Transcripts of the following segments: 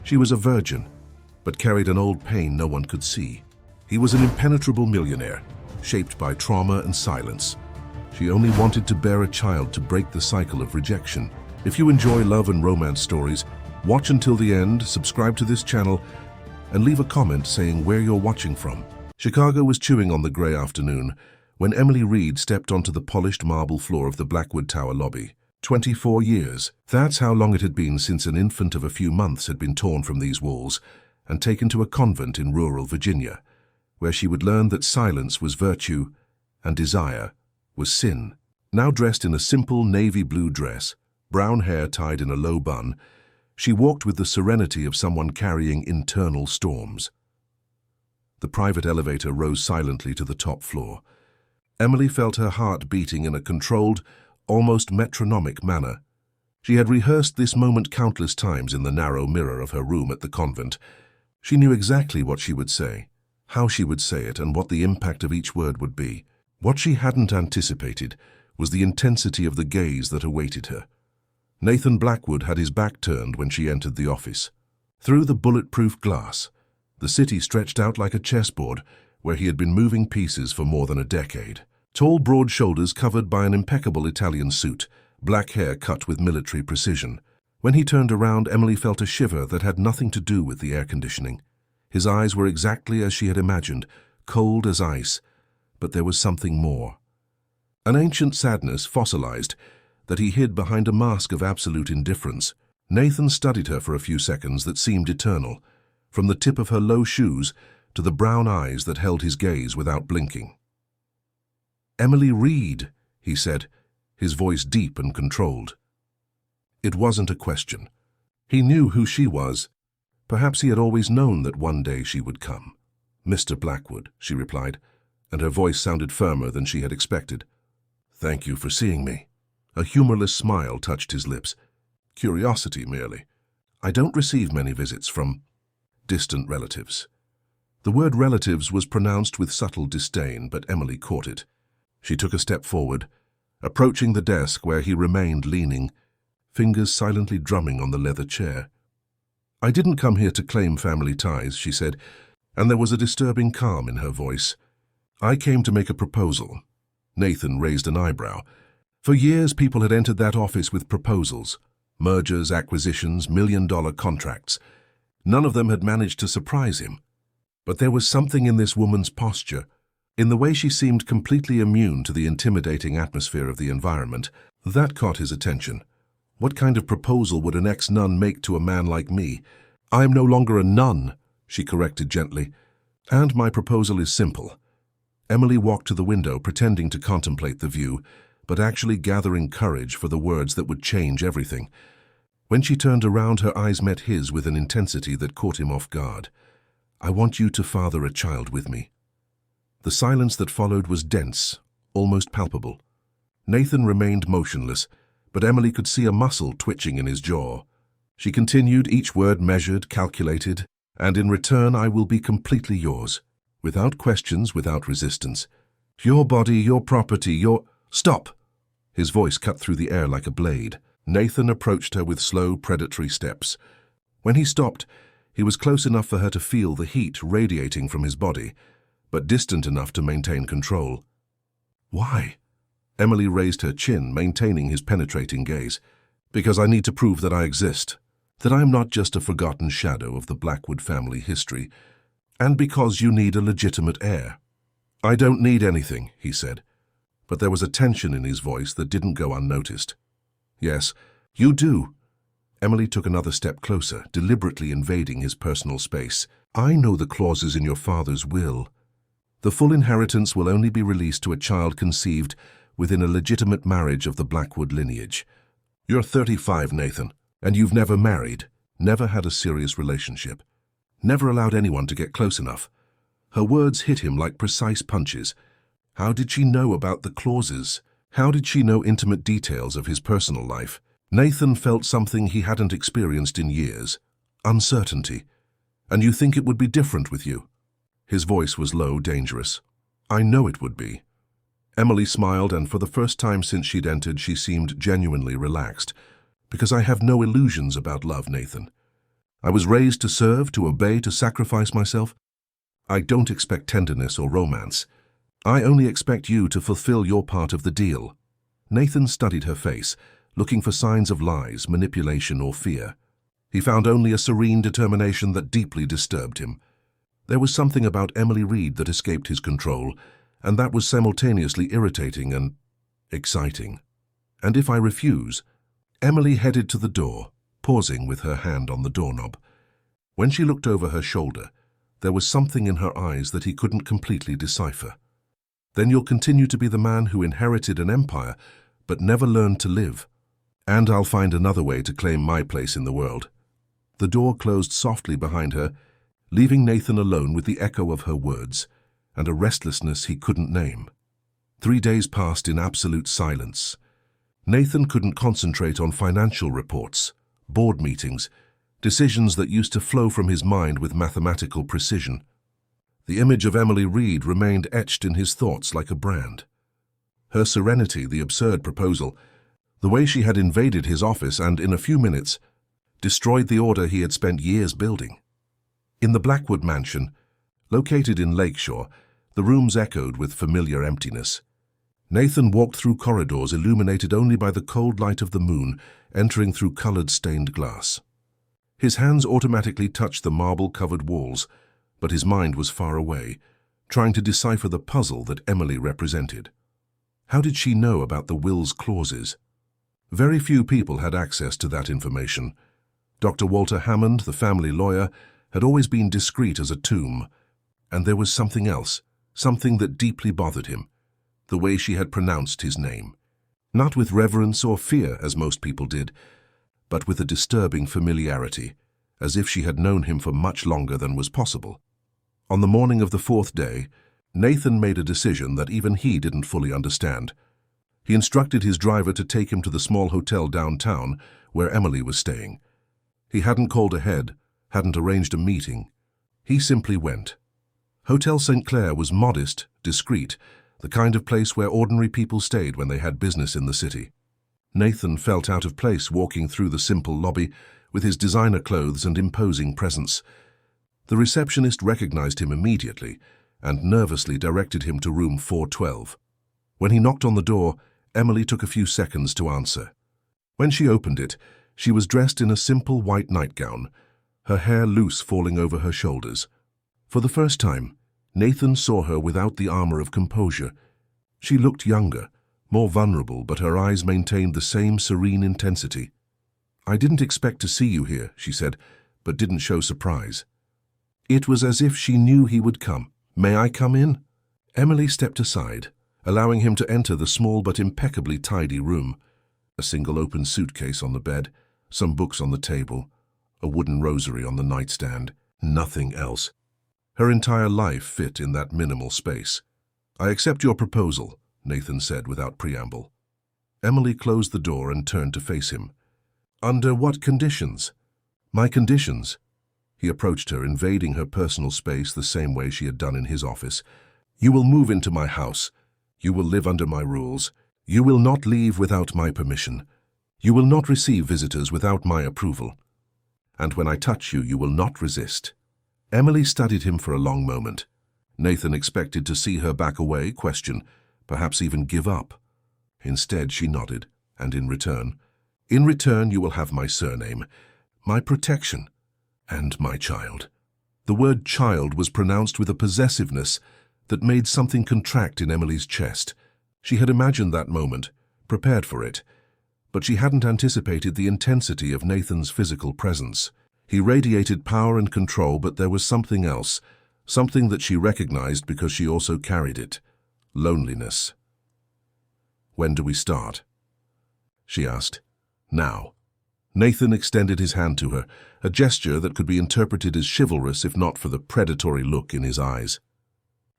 She was a virgin, but carried an old pain no one could see. He was an impenetrable millionaire, shaped by trauma and silence. She only wanted to bear a child to break the cycle of rejection. If you enjoy love and romance stories, watch until the end, subscribe to this channel, and leave a comment saying where you're watching from. Chicago was chewing on the gray afternoon when Emily Reed stepped onto the polished marble floor of the Blackwood Tower lobby. 24 years. That's how long it had been since an infant of a few months had been torn from these walls and taken to a convent in rural Virginia, where she would learn that silence was virtue and desire was sin. Now dressed in a simple navy blue dress, brown hair tied in a low bun, she walked with the serenity of someone carrying internal storms. The private elevator rose silently to the top floor. Emily felt her heart beating in a controlled, almost metronomic manner. She had rehearsed this moment countless times in the narrow mirror of her room at the convent. She knew exactly what she would say, how she would say it, and what the impact of each word would be. What she hadn't anticipated was the intensity of the gaze that awaited her. Nathan Blackwood had his back turned when she entered the office. Through the bulletproof glass, the city stretched out like a chessboard where he had been moving pieces for more than a decade. Tall, broad shoulders covered by an impeccable Italian suit, black hair cut with military precision. When he turned around, Emily felt a shiver that had nothing to do with the air conditioning. His eyes were exactly as she had imagined, cold as ice, but there was something more. An ancient sadness fossilized that he hid behind a mask of absolute indifference. Nathan studied her for a few seconds that seemed eternal, from the tip of her low shoes to the brown eyes that held his gaze without blinking. "Emily Reed," he said, his voice deep and controlled. It wasn't a question. He knew who she was. Perhaps he had always known that one day she would come. "Mr. Blackwood," she replied, and her voice sounded firmer than she had expected. "Thank you for seeing me." A humorless smile touched his lips. "Curiosity, merely. I don't receive many visits from distant relatives." The word relatives was pronounced with subtle disdain, but Emily caught it. She took a step forward, approaching the desk where he remained leaning, fingers silently drumming on the leather chair. "I didn't come here to claim family ties," she said, and there was a disturbing calm in her voice. "I came to make a proposal." Nathan raised an eyebrow. For years, people had entered that office with proposals. Mergers, acquisitions, million-dollar contracts. None of them had managed to surprise him. But there was something in this woman's posture, in the way she seemed completely immune to the intimidating atmosphere of the environment, that caught his attention. What kind of proposal would an ex-nun make to a man like me? "I am no longer a nun," she corrected gently, "and my proposal is simple." Emily walked to the window, pretending to contemplate the view, but actually gathering courage for the words that would change everything. When she turned around, her eyes met his with an intensity that caught him off guard. "I want you to father a child with me." The silence that followed was dense, almost palpable. Nathan remained motionless, but Emily could see a muscle twitching in his jaw. She continued, each word measured, calculated, "And in return I will be completely yours, without questions, without resistance. Your body, your property, your—" "Stop!" His voice cut through the air like a blade. Nathan approached her with slow, predatory steps. When he stopped, he was close enough for her to feel the heat radiating from his body, but distant enough to maintain control. "Why?" Emily raised her chin, maintaining his penetrating gaze. "Because I need to prove that I exist, that I am not just a forgotten shadow of the Blackwood family history, and because you need a legitimate heir." "I don't need anything," he said, but there was a tension in his voice that didn't go unnoticed. "Yes, you do." Emily took another step closer, deliberately invading his personal space. "I know the clauses in your father's will. The full inheritance will only be released to a child conceived within a legitimate marriage of the Blackwood lineage. You're 35, Nathan, and you've never married, never had a serious relationship, never allowed anyone to get close enough." Her words hit him like precise punches. How did she know about the clauses? How did she know intimate details of his personal life? Nathan felt something he hadn't experienced in years. Uncertainty. "And you think it would be different with you?" His voice was low, dangerous. "I know it would be." Emily smiled, and for the first time since she'd entered, she seemed genuinely relaxed. "Because I have no illusions about love, Nathan. I was raised to serve, to obey, to sacrifice myself. I don't expect tenderness or romance. I only expect you to fulfill your part of the deal." Nathan studied her face, looking for signs of lies, manipulation, or fear. He found only a serene determination that deeply disturbed him. There was something about Emily Reed that escaped his control, and that was simultaneously irritating and exciting. "And if I refuse?" Emily headed to the door, pausing with her hand on the doorknob. When she looked over her shoulder, there was something in her eyes that he couldn't completely decipher. "Then you'll continue to be the man who inherited an empire, but never learned to live. And I'll find another way to claim my place in the world." The door closed softly behind her, leaving Nathan alone with the echo of her words and a restlessness he couldn't name. 3 days passed in absolute silence. Nathan couldn't concentrate on financial reports, board meetings, decisions that used to flow from his mind with mathematical precision. The image of Emily Reed remained etched in his thoughts like a brand. Her serenity, the absurd proposal, the way she had invaded his office and, in a few minutes, destroyed the order he had spent years building. In the Blackwood mansion, located in Lakeshore, the rooms echoed with familiar emptiness. Nathan walked through corridors illuminated only by the cold light of the moon entering through colored stained glass. His hands automatically touched the marble-covered walls, but his mind was far away, trying to decipher the puzzle that Emily represented. How did she know about the will's clauses? Very few people had access to that information. Dr. Walter Hammond, the family lawyer, had always been discreet as a tomb. And there was something else, something that deeply bothered him, the way she had pronounced his name. Not with reverence or fear, as most people did, but with a disturbing familiarity, as if she had known him for much longer than was possible. On the morning of the 4th day, Nathan made a decision that even he didn't fully understand. He instructed his driver to take him to the small hotel downtown where Emily was staying. He hadn't called ahead, hadn't arranged a meeting. He simply went. Hotel St. Clair was modest, discreet, the kind of place where ordinary people stayed when they had business in the city. Nathan felt out of place walking through the simple lobby with his designer clothes and imposing presence. The receptionist recognized him immediately and nervously directed him to room 412. When he knocked on the door, Emily took a few seconds to answer. When she opened it, she was dressed in a simple white nightgown, her hair loose falling over her shoulders. For the first time, Nathan saw her without the armor of composure. She looked younger, more vulnerable, but her eyes maintained the same serene intensity. "I didn't expect to see you here," she said, but didn't show surprise. It was as if she knew he would come. "May I come in?" Emily stepped aside, allowing him to enter the small but impeccably tidy room. A single open suitcase on the bed, some books on the table, a wooden rosary on the nightstand, nothing else. Her entire life fit in that minimal space. "I accept your proposal," Nathan said without preamble. Emily closed the door and turned to face him. "Under what conditions?" "My conditions?" He approached her, invading her personal space the same way she had done in his office. "You will move into my house. You will live under my rules. You will not leave without my permission. You will not receive visitors without my approval. And when I touch you, you will not resist." Emily studied him for a long moment. Nathan expected to see her back away, question, perhaps even give up. Instead, she nodded, and in return, you will have my surname, my protection, and my child." The word child was pronounced with a possessiveness that made something contract in Emily's chest. She had imagined that moment, prepared for it, but she hadn't anticipated the intensity of Nathan's physical presence. He radiated power and control, but there was something else, something that she recognized because she also carried it: loneliness. "When do we start?" she asked. "Now." Nathan extended his hand to her, a gesture that could be interpreted as chivalrous if not for the predatory look in his eyes.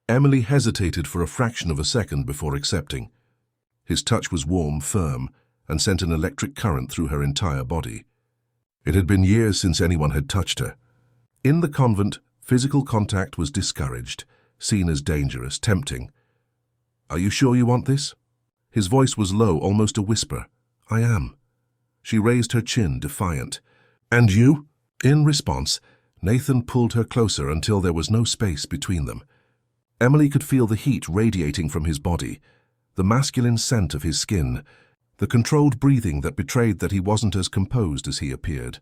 Emily hesitated for a fraction of a second before accepting. His touch was warm, firm, and sent an electric current through her entire body. It had been years since anyone had touched her. In the convent, physical contact was discouraged, seen as dangerous, tempting. "Are you sure you want this?" His voice was low, almost a whisper. "I am." She raised her chin, defiant. "And you?" In response, Nathan pulled her closer until there was no space between them. Emily could feel the heat radiating from his body, the masculine scent of his skin, the controlled breathing that betrayed that he wasn't as composed as he appeared.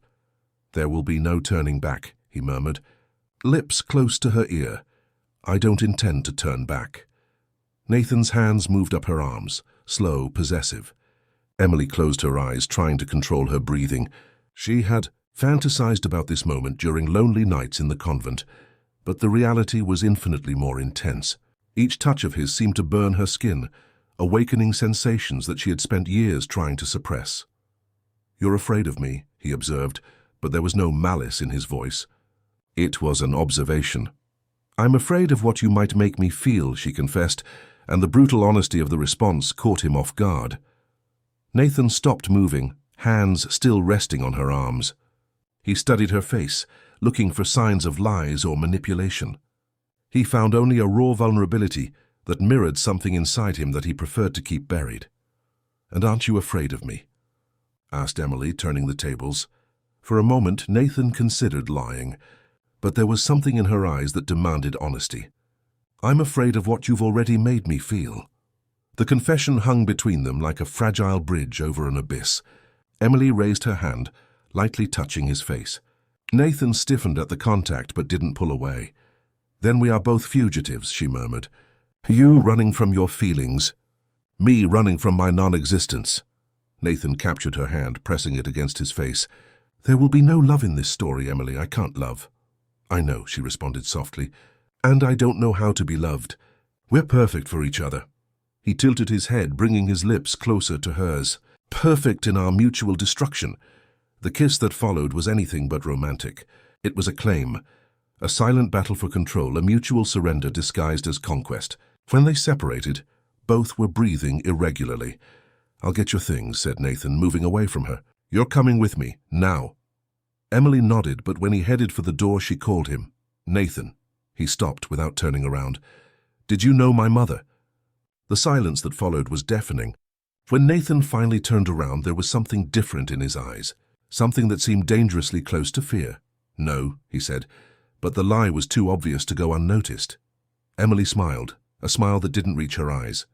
"There will be no turning back," he murmured, lips close to her ear. "I don't intend to turn back." Nathan's hands moved up her arms, slow, possessive. Emily closed her eyes, trying to control her breathing. She had fantasized about this moment during lonely nights in the convent, but the reality was infinitely more intense. Each touch of his seemed to burn her skin, awakening sensations that she had spent years trying to suppress. "You're afraid of me," he observed, but there was no malice in his voice. It was an observation. "I'm afraid of what you might make me feel," she confessed, and the brutal honesty of the response caught him off guard. Nathan stopped moving, hands still resting on her arms. He studied her face, looking for signs of lies or manipulation. He found only a raw vulnerability that mirrored something inside him that he preferred to keep buried. "And aren't you afraid of me?" asked Emily, turning the tables. For a moment, Nathan considered lying, but there was something in her eyes that demanded honesty. "I'm afraid of what you've already made me feel." The confession hung between them like a fragile bridge over an abyss. Emily raised her hand, lightly touching his face. Nathan stiffened at the contact but didn't pull away. "Then we are both fugitives," she murmured. "You running from your feelings, me running from my non-existence." Nathan captured her hand, pressing it against his face. "There will be no love in this story, Emily. I can't love." "I know," she responded softly, "and I don't know how to be loved. We're perfect for each other." He tilted his head, bringing his lips closer to hers. "Perfect in our mutual destruction." The kiss that followed was anything but romantic. It was a claim, a silent battle for control, a mutual surrender disguised as conquest. When they separated, both were breathing irregularly. "I'll get your things," said Nathan, moving away from her. "You're coming with me, now." Emily nodded, but when he headed for the door, she called him. "Nathan." He stopped without turning around. "Did you know my mother?" The silence that followed was deafening. When Nathan finally turned around, there was something different in his eyes, something that seemed dangerously close to fear. "No," he said, but the lie was too obvious to go unnoticed. Emily smiled, a smile that didn't reach her eyes.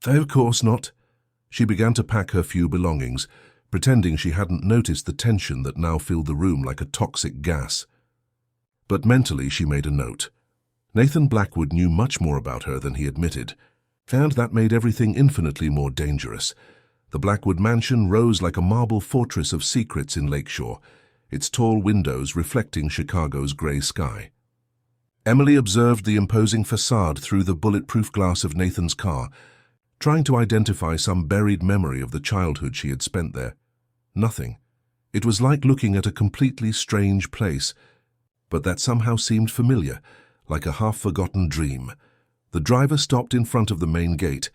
"Of course not." She began to pack her few belongings, pretending she hadn't noticed the tension that now filled the room like a toxic gas. But mentally she made a note. Nathan Blackwood knew much more about her than he admitted, and that made everything infinitely more dangerous. The Blackwood mansion rose like a marble fortress of secrets in Lakeshore, its tall windows reflecting Chicago's gray sky. Emily observed the imposing facade through the bulletproof glass of Nathan's car, trying to identify some buried memory of the childhood she had spent there. Nothing. It was like looking at a completely strange place, but that somehow seemed familiar, like a half-forgotten dream. The driver stopped in front of the main gate,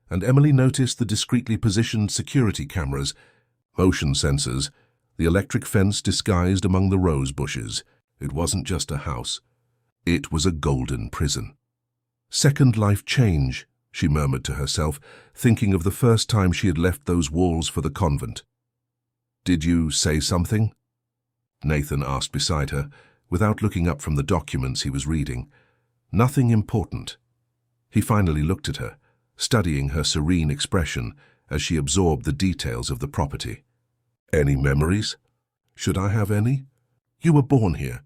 and Emily noticed the discreetly positioned security cameras, motion sensors, the electric fence disguised among the rose bushes. It wasn't just a house. It was a golden prison. "Second life change," she murmured to herself, thinking of the first time she had left those walls for the convent. "Did you say something?" Nathan asked beside her, without looking up from the documents he was reading. "Nothing important." He finally looked at her, studying her serene expression as she absorbed the details of the property. "Any memories? Should I have any? You were born here."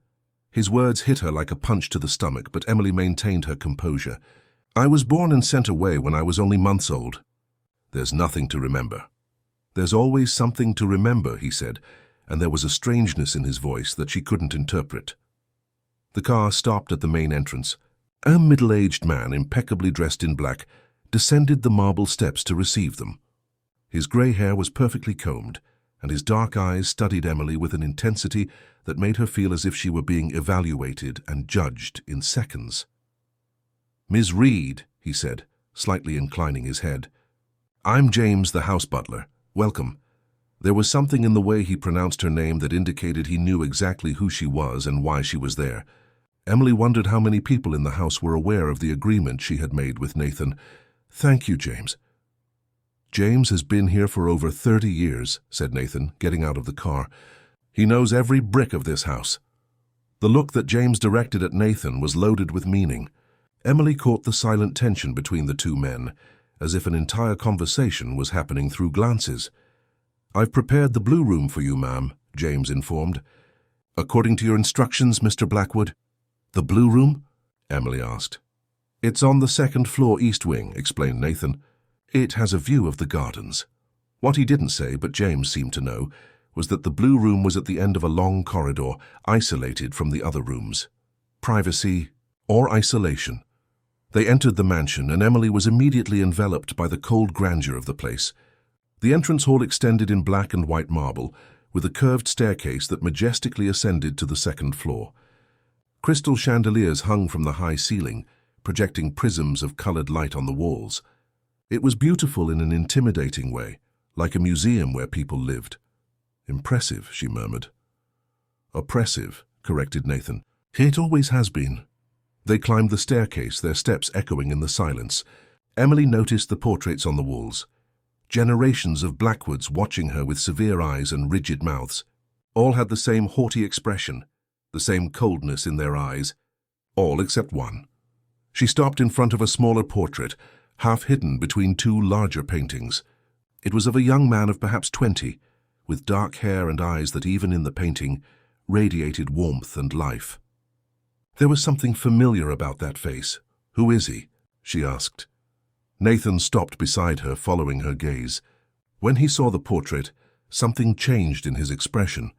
His words hit her like a punch to the stomach, but Emily maintained her composure. "I was born and sent away when I was only months old." "There's nothing to remember." "There's always something to remember," he said, and there was a strangeness in his voice that she couldn't interpret. The car stopped at the main entrance. A middle-aged man, impeccably dressed in black, descended the marble steps to receive them. His grey hair was perfectly combed, and his dark eyes studied Emily with an intensity that made her feel as if she were being evaluated and judged in seconds. "Ms. Reed," he said, slightly inclining his head. "I'm James, the house butler. Welcome." There was something in the way he pronounced her name that indicated he knew exactly who she was and why she was there. Emily wondered how many people in the house were aware of the agreement she had made with Nathan. "Thank you, James." "James has been here for over 30 years, said Nathan, getting out of the car. He knows every brick of this house." The look that James directed at Nathan was loaded with meaning. Emily caught the silent tension between the two men, as if an entire conversation was happening through glances. "I've prepared the blue room for you, ma'am," James informed. "According to your instructions, Mr. Blackwood." "The blue room?" Emily asked. "It's on the second floor east wing," explained Nathan. "It has a view of the gardens." What he didn't say, but James seemed to know, was that the blue room was at the end of a long corridor, isolated from the other rooms. Privacy or isolation. They entered the mansion, and Emily was immediately enveloped by the cold grandeur of the place. The entrance hall extended in black and white marble, with a curved staircase that majestically ascended to the second floor. Crystal chandeliers hung from the high ceiling, projecting prisms of colored light on the walls. It was beautiful in an intimidating way, like a museum where people lived. "Impressive," she murmured. "Oppressive," corrected Nathan. "It always has been." They climbed the staircase, their steps echoing in the silence. Emily noticed the portraits on the walls. Generations of Blackwoods watching her with severe eyes and rigid mouths. All had the same haughty expression, the same coldness in their eyes. All except one. She stopped in front of a smaller portrait, half hidden between two larger paintings. It was of a young man of perhaps 20, with dark hair and eyes that, even in the painting, radiated warmth and life. There was something familiar about that face. "Who is he?" she asked. Nathan stopped beside her, following her gaze. When he saw the portrait, something changed in his expression.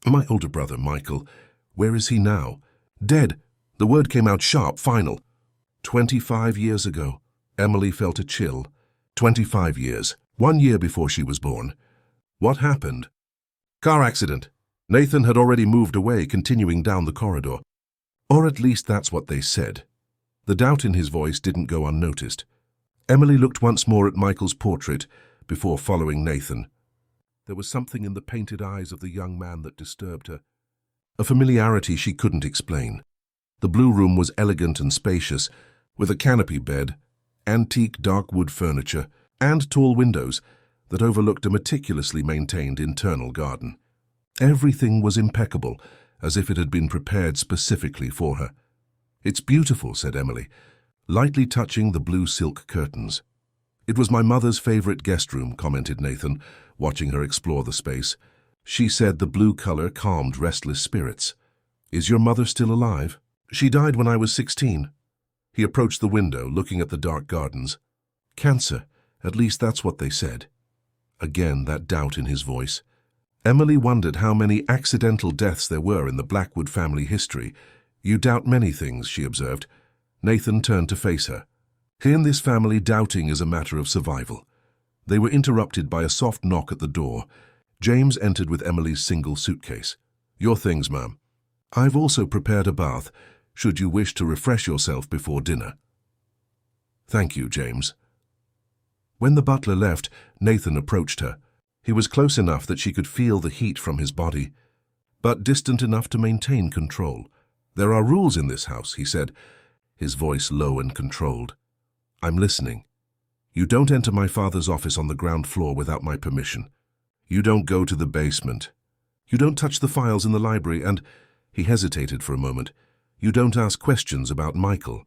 "My older brother, Michael. Where is he now?" "Dead." The word came out sharp, final. 25 years ago. Emily felt a chill. 25 years. 1 year before she was born. What happened? "Car accident." Nathan had already moved away, continuing down the corridor. Or at least that's what they said. The doubt in his voice didn't go unnoticed. Emily looked once more at Michael's portrait before following Nathan. There was something in the painted eyes of the young man that disturbed her. A familiarity she couldn't explain. The blue room was elegant and spacious, with a canopy bed, antique dark wood furniture, and tall windows that overlooked a meticulously maintained internal garden. Everything was impeccable, as if it had been prepared specifically for her. "It's beautiful," said Emily, lightly touching the blue silk curtains. "It was my mother's favorite guest room," commented Nathan, watching her explore the space. "She said the blue color calmed restless spirits." "Is your mother still alive?" "She died when I was 16. He approached the window, looking at the dark gardens. "Cancer, at least that's what they said." Again, that doubt in his voice. Emily wondered how many accidental deaths there were in the Blackwood family history. "You doubt many things," she observed. Nathan turned to face her. In this family, doubting is a matter of survival. They were interrupted by a soft knock at the door. James entered with Emily's single suitcase. "Your things, ma'am. I've also prepared a bath, should you wish to refresh yourself before dinner." "Thank you, James." When the butler left, Nathan approached her. He was close enough that she could feel the heat from his body, but distant enough to maintain control. "There are rules in this house," he said, his voice low and controlled. "I'm listening. You don't enter my father's office on the ground floor without my permission. You don't go to the basement. You don't touch the files in the library, and—" he hesitated for a moment. "You don't ask questions about Michael."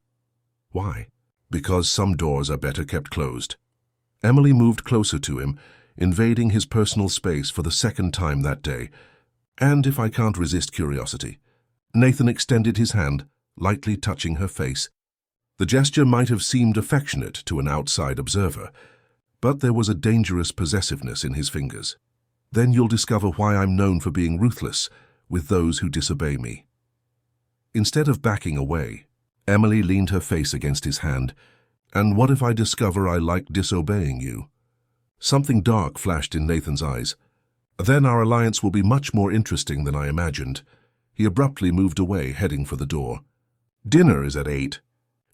"Why?" "Because some doors are better kept closed." Emily moved closer to him, invading his personal space for the second time that day. "And if I can't resist curiosity." Nathan extended his hand, lightly touching her face. The gesture might have seemed affectionate to an outside observer, but there was a dangerous possessiveness in his fingers. "Then you'll discover why I'm known for being ruthless with those who disobey me." Instead of backing away, Emily leaned her face against his hand. "And what if I discover I like disobeying you?" Something dark flashed in Nathan's eyes. "Then our alliance will be much more interesting than I imagined." He abruptly moved away, heading for the door. "Dinner is at 8.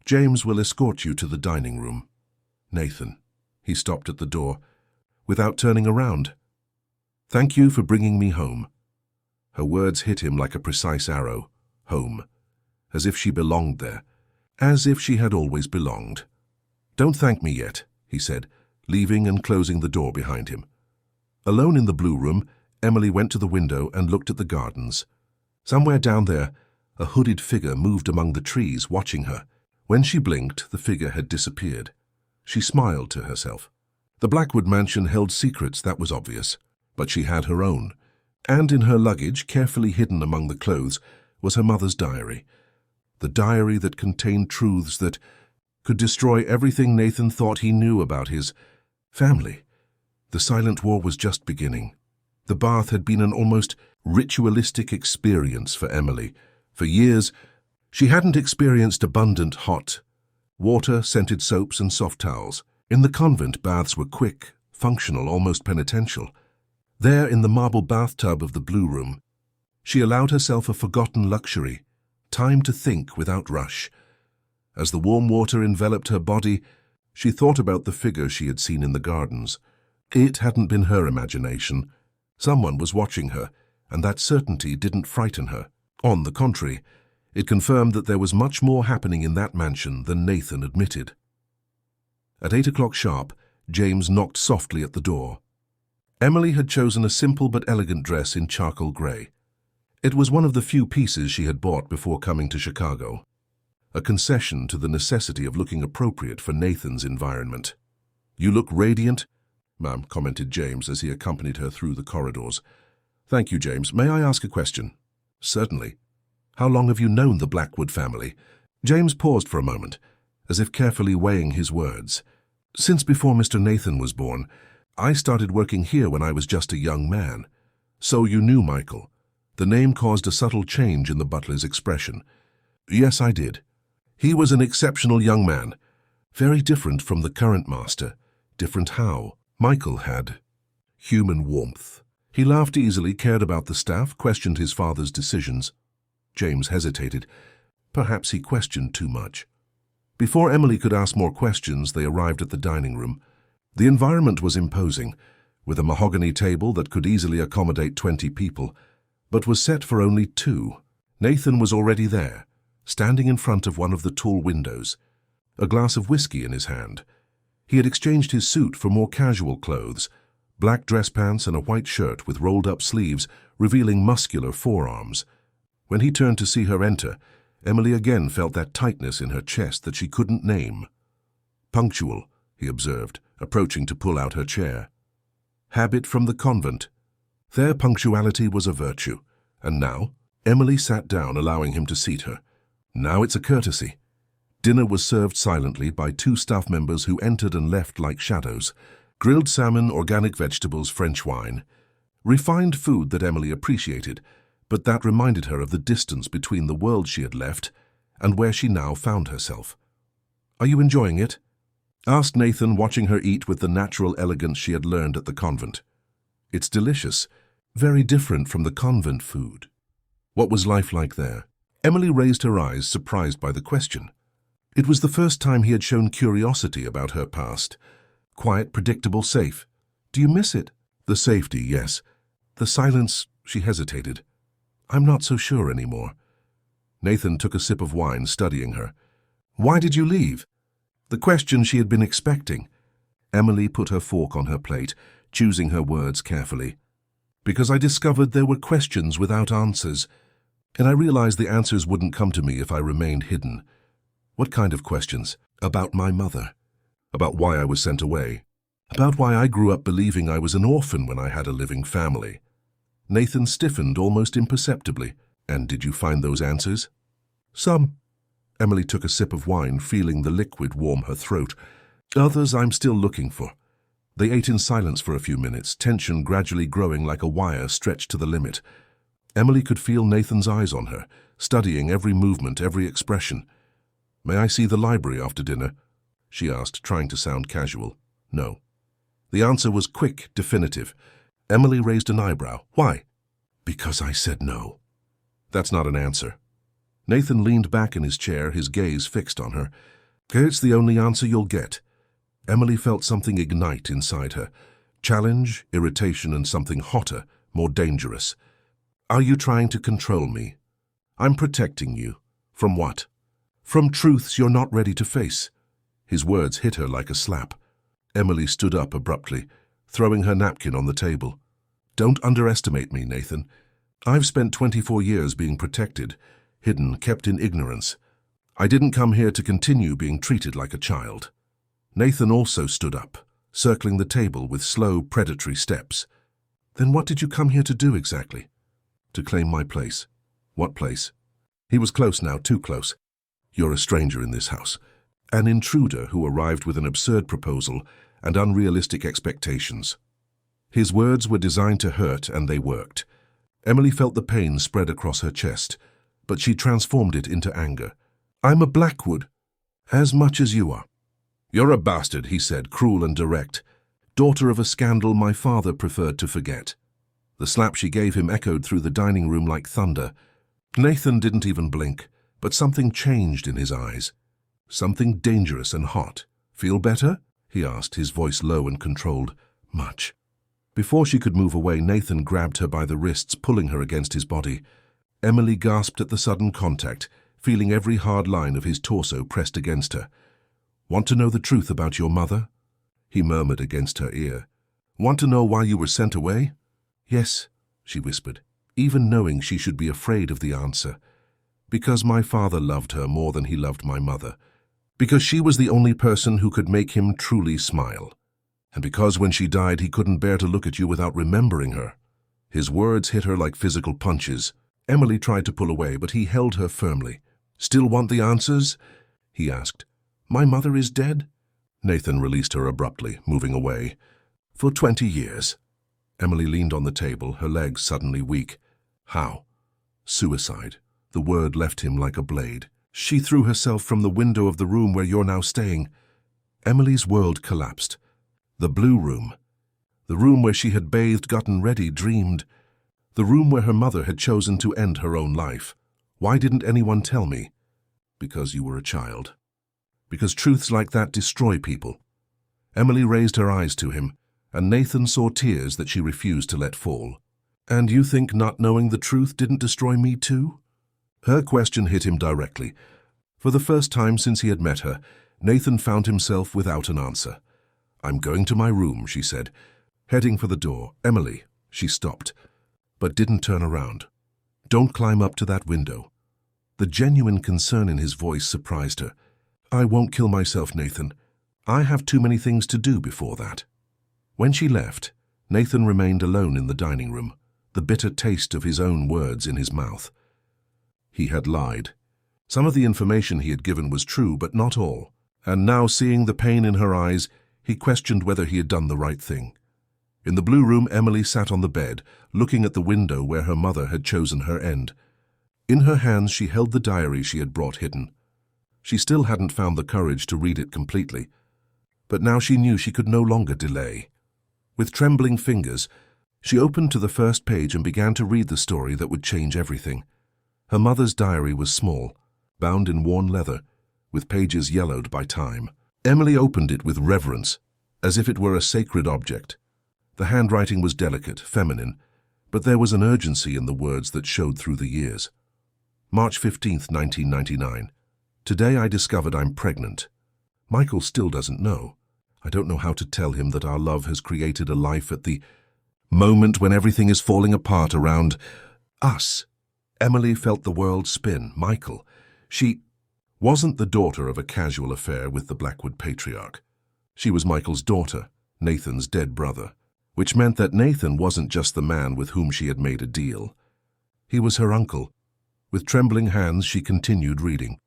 James will escort you to the dining room." "Nathan." He stopped at the door, without turning around. "Thank you for bringing me home." Her words hit him like a precise arrow. Home. As if she belonged there. As if she had always belonged. "Don't thank me yet," he said, leaving and closing the door behind him. Alone in the blue room, Emily went to the window and looked at the gardens. Somewhere down there, a hooded figure moved among the trees, watching her. When she blinked, the figure had disappeared. She smiled to herself. The Blackwood mansion held secrets, that was obvious, but she had her own. And in her luggage, carefully hidden among the clothes, was her mother's diary. The diary that contained truths that could destroy everything Nathan thought he knew about his family. The silent war was just beginning. The bath had been an almost ritualistic experience for Emily. For years, she hadn't experienced abundant hot water, scented soaps, and soft towels. In the convent, baths were quick, functional, almost penitential. There, in the marble bathtub of the Blue Room, she allowed herself a forgotten luxury, time to think without rush. As the warm water enveloped her body, she thought about the figure she had seen in the gardens. It hadn't been her imagination. Someone was watching her, and that certainty didn't frighten her. On the contrary, it confirmed that there was much more happening in that mansion than Nathan admitted. At 8 o'clock sharp, James knocked softly at the door. Emily had chosen a simple but elegant dress in charcoal grey. It was one of the few pieces she had bought before coming to Chicago, a concession to the necessity of looking appropriate for Nathan's environment. "You look radiant," Ma'am, commented James as he accompanied her through the corridors. "Thank you, James. May I ask a question?" "Certainly." "How long have you known the Blackwood family?" James paused for a moment, as if carefully weighing his words. "Since before Mr. Nathan was born. I started working here when I was just a young man." "So you knew Michael?" The name caused a subtle change in the butler's expression. "Yes, I did. He was an exceptional young man. Very different from the current master." "Different how?" "Michael had human warmth. He laughed easily, cared about the staff, questioned his father's decisions." James hesitated. Perhaps he questioned too much. Before Emily could ask more questions, they arrived at the dining room. The environment was imposing, with a mahogany table that could easily accommodate 20 people, but was set for only 2. Nathan was already there, standing in front of one of the tall windows, a glass of whiskey in his hand. He had exchanged his suit for more casual clothes, black dress pants and a white shirt with rolled-up sleeves revealing muscular forearms. When he turned to see her enter, Emily again felt that tightness in her chest that she couldn't name. "Punctual," he observed, approaching to pull out her chair. "Habit from the convent." Their punctuality was a virtue, and now Emily sat down, allowing him to seat her. Now it's a courtesy. Dinner was served silently by 2 staff members who entered and left like shadows. Grilled salmon, organic vegetables, French wine. Refined food that Emily appreciated, but that reminded her of the distance between the world she had left and where she now found herself. "Are you enjoying it?" asked Nathan, watching her eat with the natural elegance she had learned at the convent. "It's delicious, very different from the convent food." What was life like there? Emily raised her eyes, surprised by the question. It was the first time he had shown curiosity about her past. Quiet, predictable, safe. "Do you miss it?" "The safety, yes. The silence," she hesitated. "I'm not so sure anymore." Nathan took a sip of wine, studying her. "Why did you leave?" The question she had been expecting. Emily put her fork on her plate, choosing her words carefully. "Because I discovered there were questions without answers, and I realized the answers wouldn't come to me if I remained hidden." "What kind of questions?" "About my mother. About why I was sent away. About why I grew up believing I was an orphan when I had a living family." Nathan stiffened almost imperceptibly. "And did you find those answers?" "Some." Emily took a sip of wine, feeling the liquid warm her throat. "Others I'm still looking for." They ate in silence for a few minutes, tension gradually growing like a wire stretched to the limit. Emily could feel Nathan's eyes on her, studying every movement, every expression. "May I see the library after dinner?" she asked, trying to sound casual. "No." The answer was quick, definitive. Emily raised an eyebrow. "Why?" "Because I said no." "That's not an answer." Nathan leaned back in his chair, his gaze fixed on her. "It's the only answer you'll get." Emily felt something ignite inside her. Challenge, irritation, and something hotter, more dangerous. "Are you trying to control me?" "I'm protecting you." "From what?" "From truths you're not ready to face." His words hit her like a slap. Emily stood up abruptly, throwing her napkin on the table. Don't underestimate me, Nathan. I've spent 24 years being protected, hidden, kept in ignorance. I didn't come here to continue being treated like a child. Nathan also stood up, circling the table with slow, predatory steps. Then what did you come here to do exactly? To claim my place. What place? He was close now, too close. You're a stranger in this house. An intruder who arrived with an absurd proposal and unrealistic expectations. His words were designed to hurt, and they worked. Emily felt the pain spread across her chest, but she transformed it into anger. I'm a Blackwood, as much as you are. You're a bastard, he said, cruel and direct. Daughter of a scandal my father preferred to forget. The slap she gave him echoed through the dining room like thunder. Nathan didn't even blink, but something changed in his eyes. Something dangerous and hot. Feel better? He asked, his voice low and controlled. Much. Before she could move away, Nathan grabbed her by the wrists, pulling her against his body. Emily gasped at the sudden contact, feeling every hard line of his torso pressed against her. Want to know the truth about your mother? He murmured against her ear. Want to know why you were sent away? Yes, she whispered, even knowing she should be afraid of the answer. Because my father loved her more than he loved my mother. Because she was the only person who could make him truly smile. And because when she died he couldn't bear to look at you without remembering her. His words hit her like physical punches. Emily tried to pull away, but he held her firmly. Still want the answers? He asked. My mother is dead? Nathan released her abruptly, moving away. For 20 years. Emily leaned on the table, her legs suddenly weak. How? Suicide. The word left him like a blade. She threw herself from the window of the room where you're now staying. Emily's world collapsed. The blue room. The room where she had bathed, gotten ready, dreamed. The room where her mother had chosen to end her own life. Why didn't anyone tell me? Because you were a child. Because truths like that destroy people. Emily raised her eyes to him, and Nathan saw tears that she refused to let fall. And you think not knowing the truth didn't destroy me too? Her question hit him directly. For the first time since he had met her, Nathan found himself without an answer. I'm going to my room, she said. Heading for the door. Emily, she stopped, but didn't turn around. Don't climb up to that window. The genuine concern in his voice surprised her. I won't kill myself, Nathan. I have too many things to do before that. When she left, Nathan remained alone in the dining room, the bitter taste of his own words in his mouth. He had lied. Some of the information he had given was true, but not all. And now, seeing the pain in her eyes, he questioned whether he had done the right thing. In the blue room, Emily sat on the bed, looking at the window where her mother had chosen her end. In her hands she held the diary she had brought hidden. She still hadn't found the courage to read it completely, but now she knew she could no longer delay. With trembling fingers, she opened to the first page and began to read the story that would change everything. Her mother's diary was small, bound in worn leather, with pages yellowed by time. Emily opened it with reverence, as if it were a sacred object. The handwriting was delicate, feminine, but there was an urgency in the words that showed through the years. March 15th, 1999. Today I discovered I'm pregnant. Michael still doesn't know. I don't know how to tell him that our love has created a life at the moment when everything is falling apart around us. Emily felt the world spin. Michael. She wasn't the daughter of a casual affair with the Blackwood patriarch. She was Michael's daughter, Nathan's dead brother, which meant that Nathan wasn't just the man with whom she had made a deal. He was her uncle. With trembling hands, she continued reading.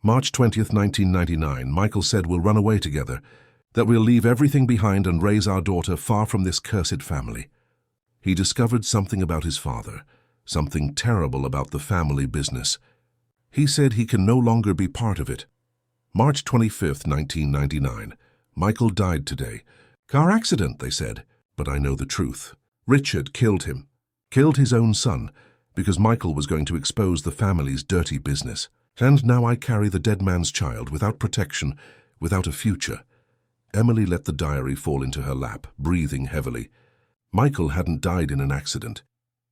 March 20th, 1999, Michael said we'll run away together, that we'll leave everything behind and raise our daughter far from this cursed family. He discovered something about his father, something terrible about the family business. He said he can no longer be part of it. March 25th, 1999, Michael died today. Car accident, they said, but I know the truth. Richard killed him, killed his own son, because Michael was going to expose the family's dirty business. And now I carry the dead man's child without protection, without a future. Emily let the diary fall into her lap, breathing heavily. Michael hadn't died in an accident.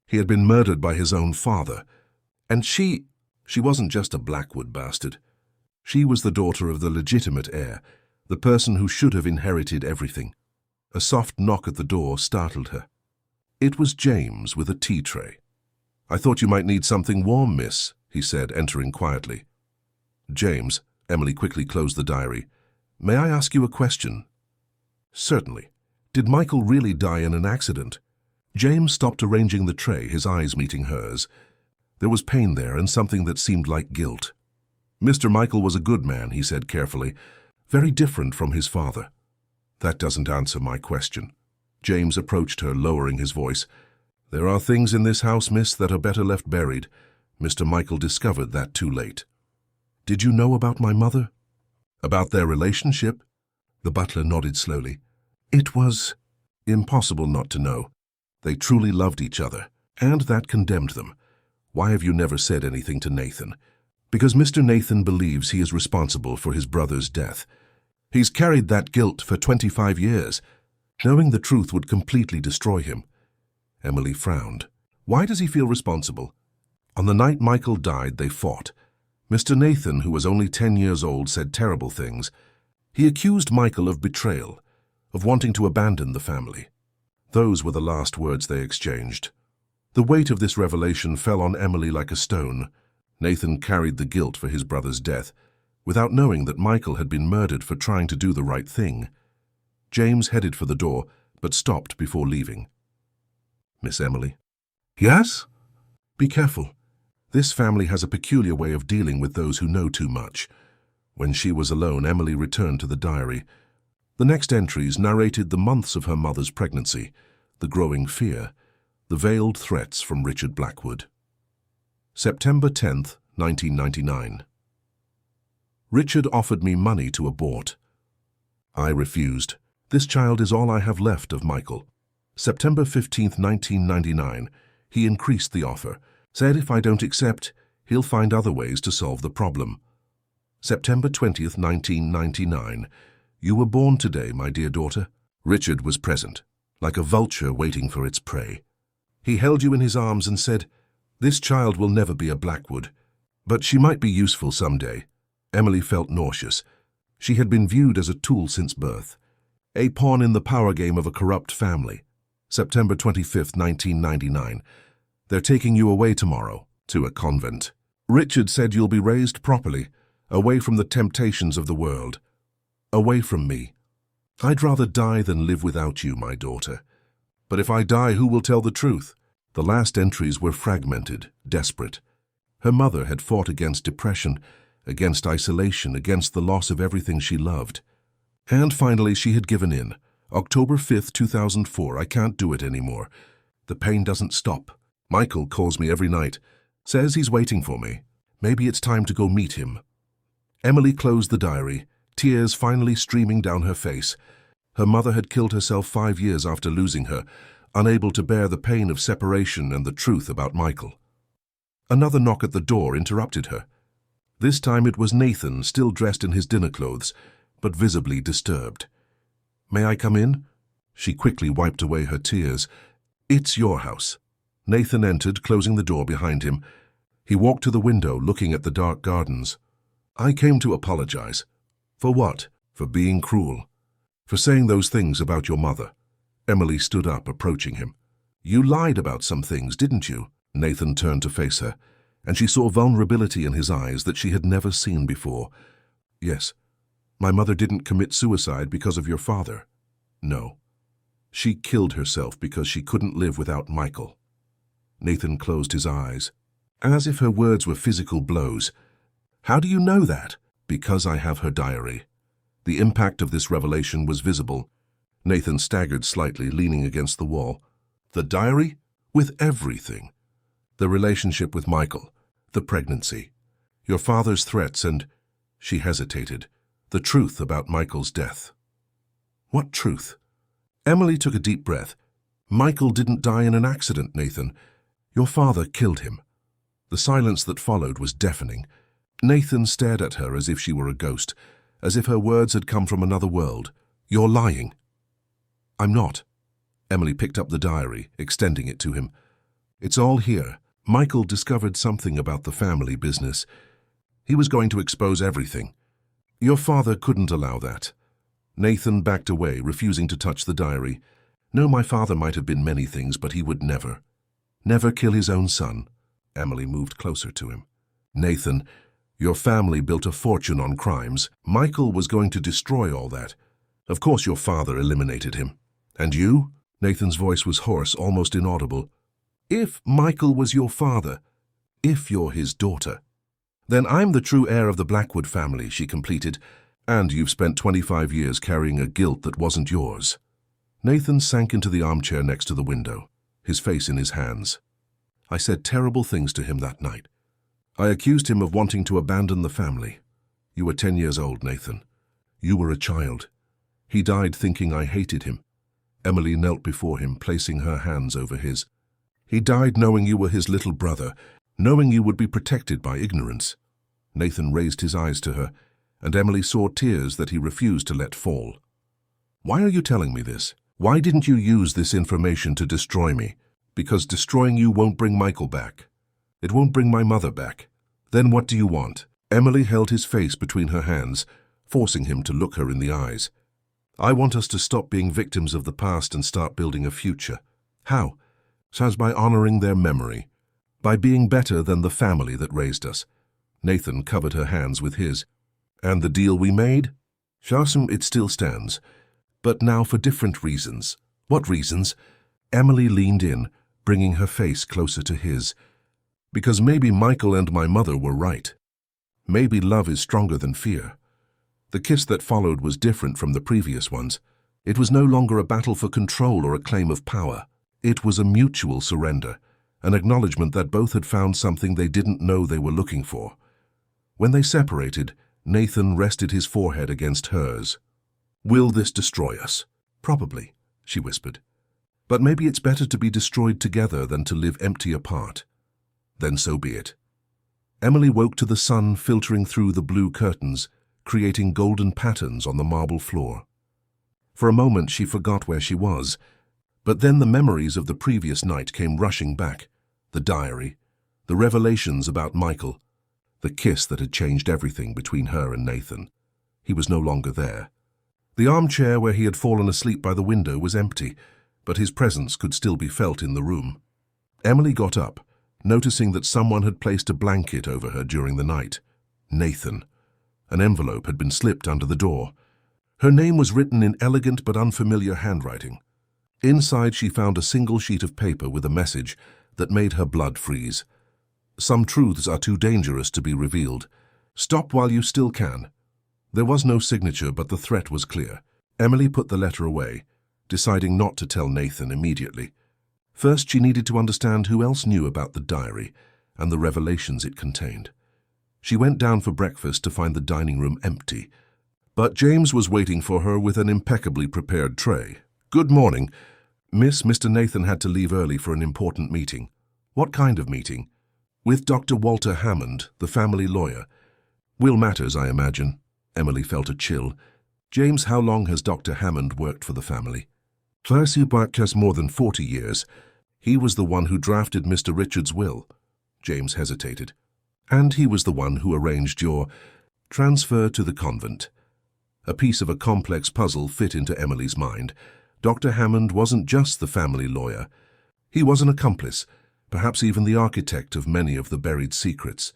He had been murdered by his own father. And she wasn't just a Blackwood bastard. She was the daughter of the legitimate heir, the person who should have inherited everything. A soft knock at the door startled her. It was James with a tea tray. "I thought you might need something warm, miss," he said, entering quietly. "James," Emily quickly closed the diary. "May I ask you a question?" "Certainly. Did Michael really die in an accident?" James stopped arranging the tray, his eyes meeting hers. There was pain there and something that seemed like guilt. "Mr. Michael was a good man," he said carefully, "very different from his father." "That doesn't answer my question." James approached her, lowering his voice. "There are things in this house, miss, that are better left buried. Mr. Michael discovered that too late." "Did you know about my mother?" "About their relationship?" The butler nodded slowly. "It was impossible not to know. They truly loved each other, and that condemned them. Why have you never said anything to Nathan?" "Because Mr. Nathan believes he is responsible for his brother's death. He's carried that guilt for 25 years. Knowing the truth would completely destroy him." Emily frowned. "Why does he feel responsible?" "On the night Michael died, they fought. Mr. Nathan, who was only 10 years old, said terrible things. He accused Michael of betrayal, of wanting to abandon the family. Those were the last words they exchanged." The weight of this revelation fell on Emily like a stone. Nathan carried the guilt for his brother's death, without knowing that Michael had been murdered for trying to do the right thing. James headed for the door, but stopped before leaving. "Miss Emily." "Yes?" "Be careful. This family has a peculiar way of dealing with those who know too much." When she was alone, Emily returned to the diary. The next entries narrated the months of her mother's pregnancy, the growing fear, the veiled threats from Richard Blackwood. September 10th, 1999. Richard offered me money to abort. I refused. This child is all I have left of Michael. September 15th, 1999. He increased the offer, said if I don't accept, he'll find other ways to solve the problem. September 20th, 1999. You were born today, my dear daughter. Richard was present, like a vulture waiting for its prey. He held you in his arms and said, "This child will never be a Blackwood, but she might be useful someday." Emily felt nauseous. She had been viewed as a tool since birth, a pawn in the power game of a corrupt family. September 25th, 1999. They're taking you away tomorrow, to a convent. Richard said you'll be raised properly, away from the temptations of the world. Away from me. I'd rather die than live without you, my daughter. But if I die, who will tell the truth? The last entries were fragmented, desperate. Her mother had fought against depression, against isolation, against the loss of everything she loved. And finally, she had given in. October 5th, 2004, I can't do it anymore. The pain doesn't stop. Michael calls me every night, says he's waiting for me. Maybe it's time to go meet him. Emily closed the diary, tears finally streaming down her face. Her mother had killed herself 5 years after losing her, unable to bear the pain of separation and the truth about Michael. Another knock at the door interrupted her. This time it was Nathan, still dressed in his dinner clothes, but visibly disturbed. "May I come in?" She quickly wiped away her tears. "It's your house." Nathan entered, closing the door behind him. He walked to the window, looking at the dark gardens. "I came to apologize." "For what?" "For being cruel. For saying those things about your mother." Emily stood up, approaching him. "You lied about some things, didn't you?" Nathan turned to face her, and she saw vulnerability in his eyes that she had never seen before. "Yes. My mother didn't commit suicide because of your father." "No. She killed herself because she couldn't live without Michael." Nathan closed his eyes, as if her words were physical blows. "How do you know that?" "Because I have her diary." The impact of this revelation was visible. Nathan staggered slightly, leaning against the wall. "The diary? With everything. The relationship with Michael, the pregnancy, your father's threats, and—" She hesitated. "The truth about Michael's death." "What truth?" Emily took a deep breath. "Michael didn't die in an accident, Nathan. Your father killed him." The silence that followed was deafening. Nathan stared at her as if she were a ghost, as if her words had come from another world. "You're lying." "I'm not." Emily picked up the diary, extending it to him. "It's all here. Michael discovered something about the family business. He was going to expose everything. Your father couldn't allow that." Nathan backed away, refusing to touch the diary. No, my father might have been many things, but he would never kill his own son. Emily moved closer to him. Nathan, your family built a fortune on crimes. Michael was going to destroy all that. Of course your father eliminated him. And you? Nathan's voice was hoarse, almost inaudible. If Michael was your father, if you're his daughter, then I'm the true heir of the Blackwood family, she completed, and you've spent 25 years carrying a guilt that wasn't yours. Nathan sank into the armchair next to the window, his face in his hands. I said terrible things to him that night. I accused him of wanting to abandon the family. You were 10 years old, Nathan. You were a child. He died thinking I hated him. Emily knelt before him, placing her hands over his. He died knowing you were his little brother, knowing you would be protected by ignorance. Nathan raised his eyes to her, and Emily saw tears that he refused to let fall. Why are you telling me this? Why didn't you use this information to destroy me? Because destroying you won't bring Michael back. It won't bring my mother back. Then what do you want? Emily held his face between her hands, forcing him to look her in the eyes. I want us to stop being victims of the past and start building a future. How? Sounds by honoring their memory. By being better than the family that raised us. Nathan covered her hands with his. And the deal we made? Sharsum, it still stands. But now for different reasons. What reasons? Emily leaned in, bringing her face closer to his. Because maybe Michael and my mother were right. Maybe love is stronger than fear. The kiss that followed was different from the previous ones. It was no longer a battle for control or a claim of power. It was a mutual surrender, an acknowledgement that both had found something they didn't know they were looking for. When they separated, Nathan rested his forehead against hers. Will this destroy us? Probably, she whispered. But maybe it's better to be destroyed together than to live empty apart. Then so be it. Emily woke to the sun filtering through the blue curtains, creating golden patterns on the marble floor. For a moment she forgot where she was, but then the memories of the previous night came rushing back. The diary, the revelations about Michael, the kiss that had changed everything between her and Nathan. He was no longer there. The armchair where he had fallen asleep by the window was empty, but his presence could still be felt in the room. Emily got up, noticing that someone had placed a blanket over her during the night. Nathan. An envelope had been slipped under the door. Her name was written in elegant but unfamiliar handwriting. Inside she found a single sheet of paper with a message that made her blood freeze. Some truths are too dangerous to be revealed. Stop while you still can. There was no signature, but the threat was clear. Emily put the letter away, deciding not to tell Nathan immediately. First, she needed to understand who else knew about the diary and the revelations it contained. She went down for breakfast to find the dining room empty, but James was waiting for her with an impeccably prepared tray. Good morning. Mr. Nathan had to leave early for an important meeting. What kind of meeting? With Dr. Walter Hammond, the family lawyer. Will matters, I imagine. Emily felt a chill. James, how long has Dr. Hammond worked for the family? Has more than 40 years. He was the one who drafted Mr. Richard's will. James hesitated. And he was the one who arranged your transfer to the convent. A piece of a complex puzzle fit into Emily's mind. Dr. Hammond wasn't just the family lawyer. He was an accomplice, perhaps even the architect of many of the buried secrets.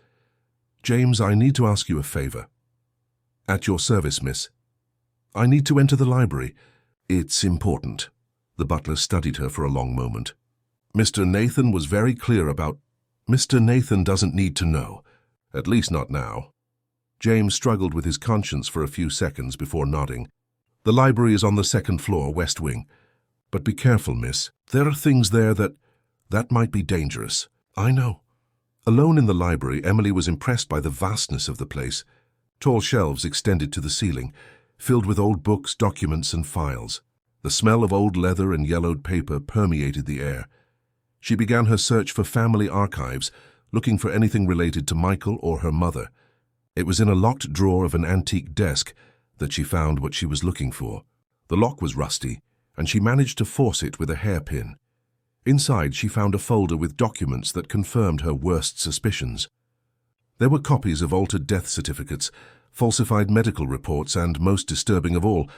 James, I need to ask you a favor. At your service, miss. I need to enter the library. It's important. The butler studied her for a long moment. Mr. Nathan was very clear about... Mr. Nathan doesn't need to know. At least not now. James struggled with his conscience for a few seconds before nodding. The library is on the second floor, west wing. But be careful, miss. There are things there that might be dangerous. I know. Alone in the library, Emily was impressed by the vastness of the place. Tall shelves extended to the ceiling, filled with old books, documents, and files. The smell of old leather and yellowed paper permeated the air. She began her search for family archives, looking for anything related to Michael or her mother. It was in a locked drawer of an antique desk that she found what she was looking for. The lock was rusty, and she managed to force it with a hairpin. Inside, she found a folder with documents that confirmed her worst suspicions. There were copies of altered death certificates, falsified medical reports, and, most disturbing of all,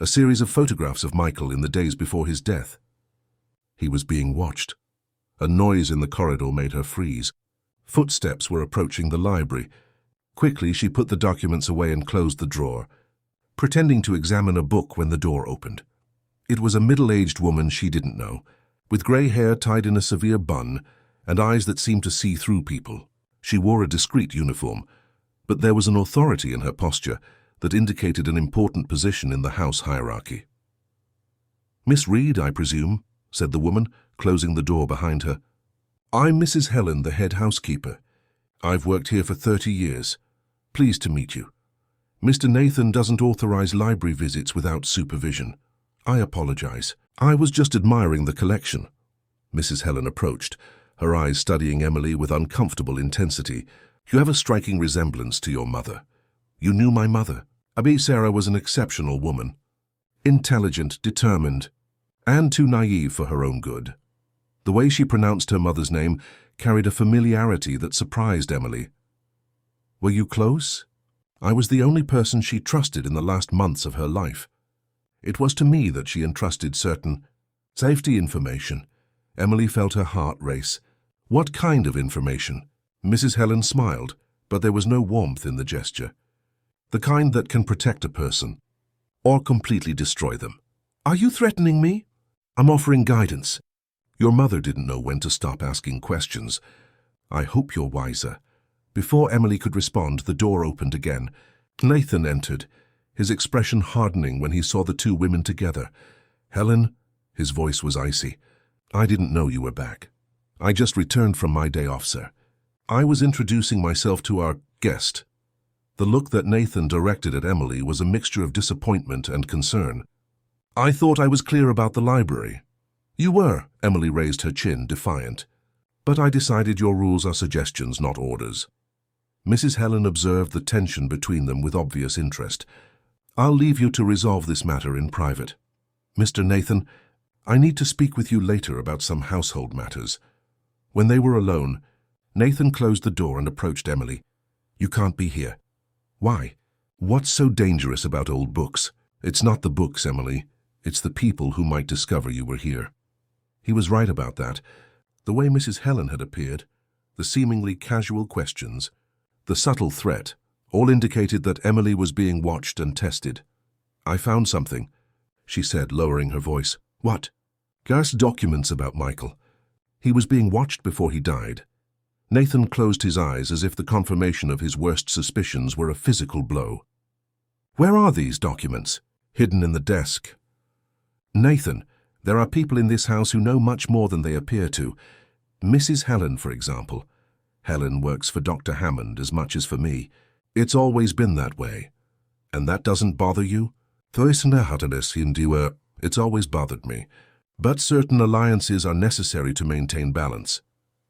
a series of photographs of Michael in the days before his death. He was being watched. A noise in the corridor made her freeze. Footsteps were approaching the library. Quickly, she put the documents away and closed the drawer, pretending to examine a book when the door opened. It was a middle-aged woman she didn't know, with grey hair tied in a severe bun and eyes that seemed to see through people. She wore a discreet uniform, but there was an authority in her posture that indicated an important position in the house hierarchy. "Miss Reed, I presume," said the woman, closing the door behind her. "I'm Mrs. Helen, the head housekeeper. I've worked here for 30 years. Pleased to meet you. Mr. Nathan doesn't authorize library visits without supervision. I apologize. I was just admiring the collection." Mrs. Helen approached, her eyes studying Emily with uncomfortable intensity. "You have a striking resemblance to your mother. You knew my mother." Sarah was an exceptional woman. Intelligent, determined, and too naive for her own good. The way she pronounced her mother's name carried a familiarity that surprised Emily. "Were you close?" "I was the only person she trusted in the last months of her life. It was to me that she entrusted certain safety information." Emily felt her heart race. "What kind of information?" Mrs. Helen smiled, but there was no warmth in the gesture. "The kind that can protect a person, or completely destroy them." "Are you threatening me?" "I'm offering guidance. Your mother didn't know when to stop asking questions. I hope you're wiser." Before Emily could respond, the door opened again. Nathan entered, his expression hardening when he saw the two women together. "Helen," his voice was icy, "I didn't know you were back. I just returned from my day off, sir. I was introducing myself to our guest." The look that Nathan directed at Emily was a mixture of disappointment and concern. "I thought I was clear about the library." "You were," Emily raised her chin, defiant. "But I decided your rules are suggestions, not orders." Mrs. Helen observed the tension between them with obvious interest. "I'll leave you to resolve this matter in private. Mr. Nathan, I need to speak with you later about some household matters." When they were alone, Nathan closed the door and approached Emily. "You can't be here." "Why? What's so dangerous about old books?" "It's not the books, Emily. It's the people who might discover you were here." He was right about that. The way Mrs. Helen had appeared, the seemingly casual questions, the subtle threat, all indicated that Emily was being watched and tested. "I found something," she said, lowering her voice. "What?" "Gas documents about Michael. He was being watched before he died." Nathan closed his eyes as if the confirmation of his worst suspicions were a physical blow. "Where are these documents?" "Hidden in the desk." "Nathan, there are people in this house who know much more than they appear to. Mrs. Helen, for example. Helen works for Dr. Hammond as much as for me. It's always been that way." "And that doesn't bother you?" "It's always bothered me. But certain alliances are necessary to maintain balance."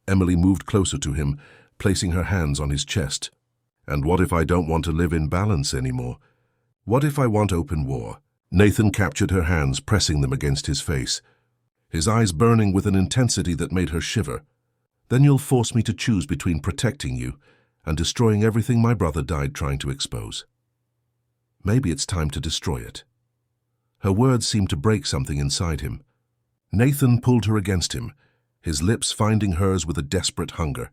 Emily moved closer to him, placing her hands on his chest. "And what if I don't want to live in balance anymore? What if I want open war?" Nathan captured her hands, pressing them against his face, his eyes burning with an intensity that made her shiver. "Then you'll force me to choose between protecting you and destroying everything my brother died trying to expose. Maybe it's time to destroy it." Her words seemed to break something inside him. Nathan pulled her against him, his lips finding hers with a desperate hunger.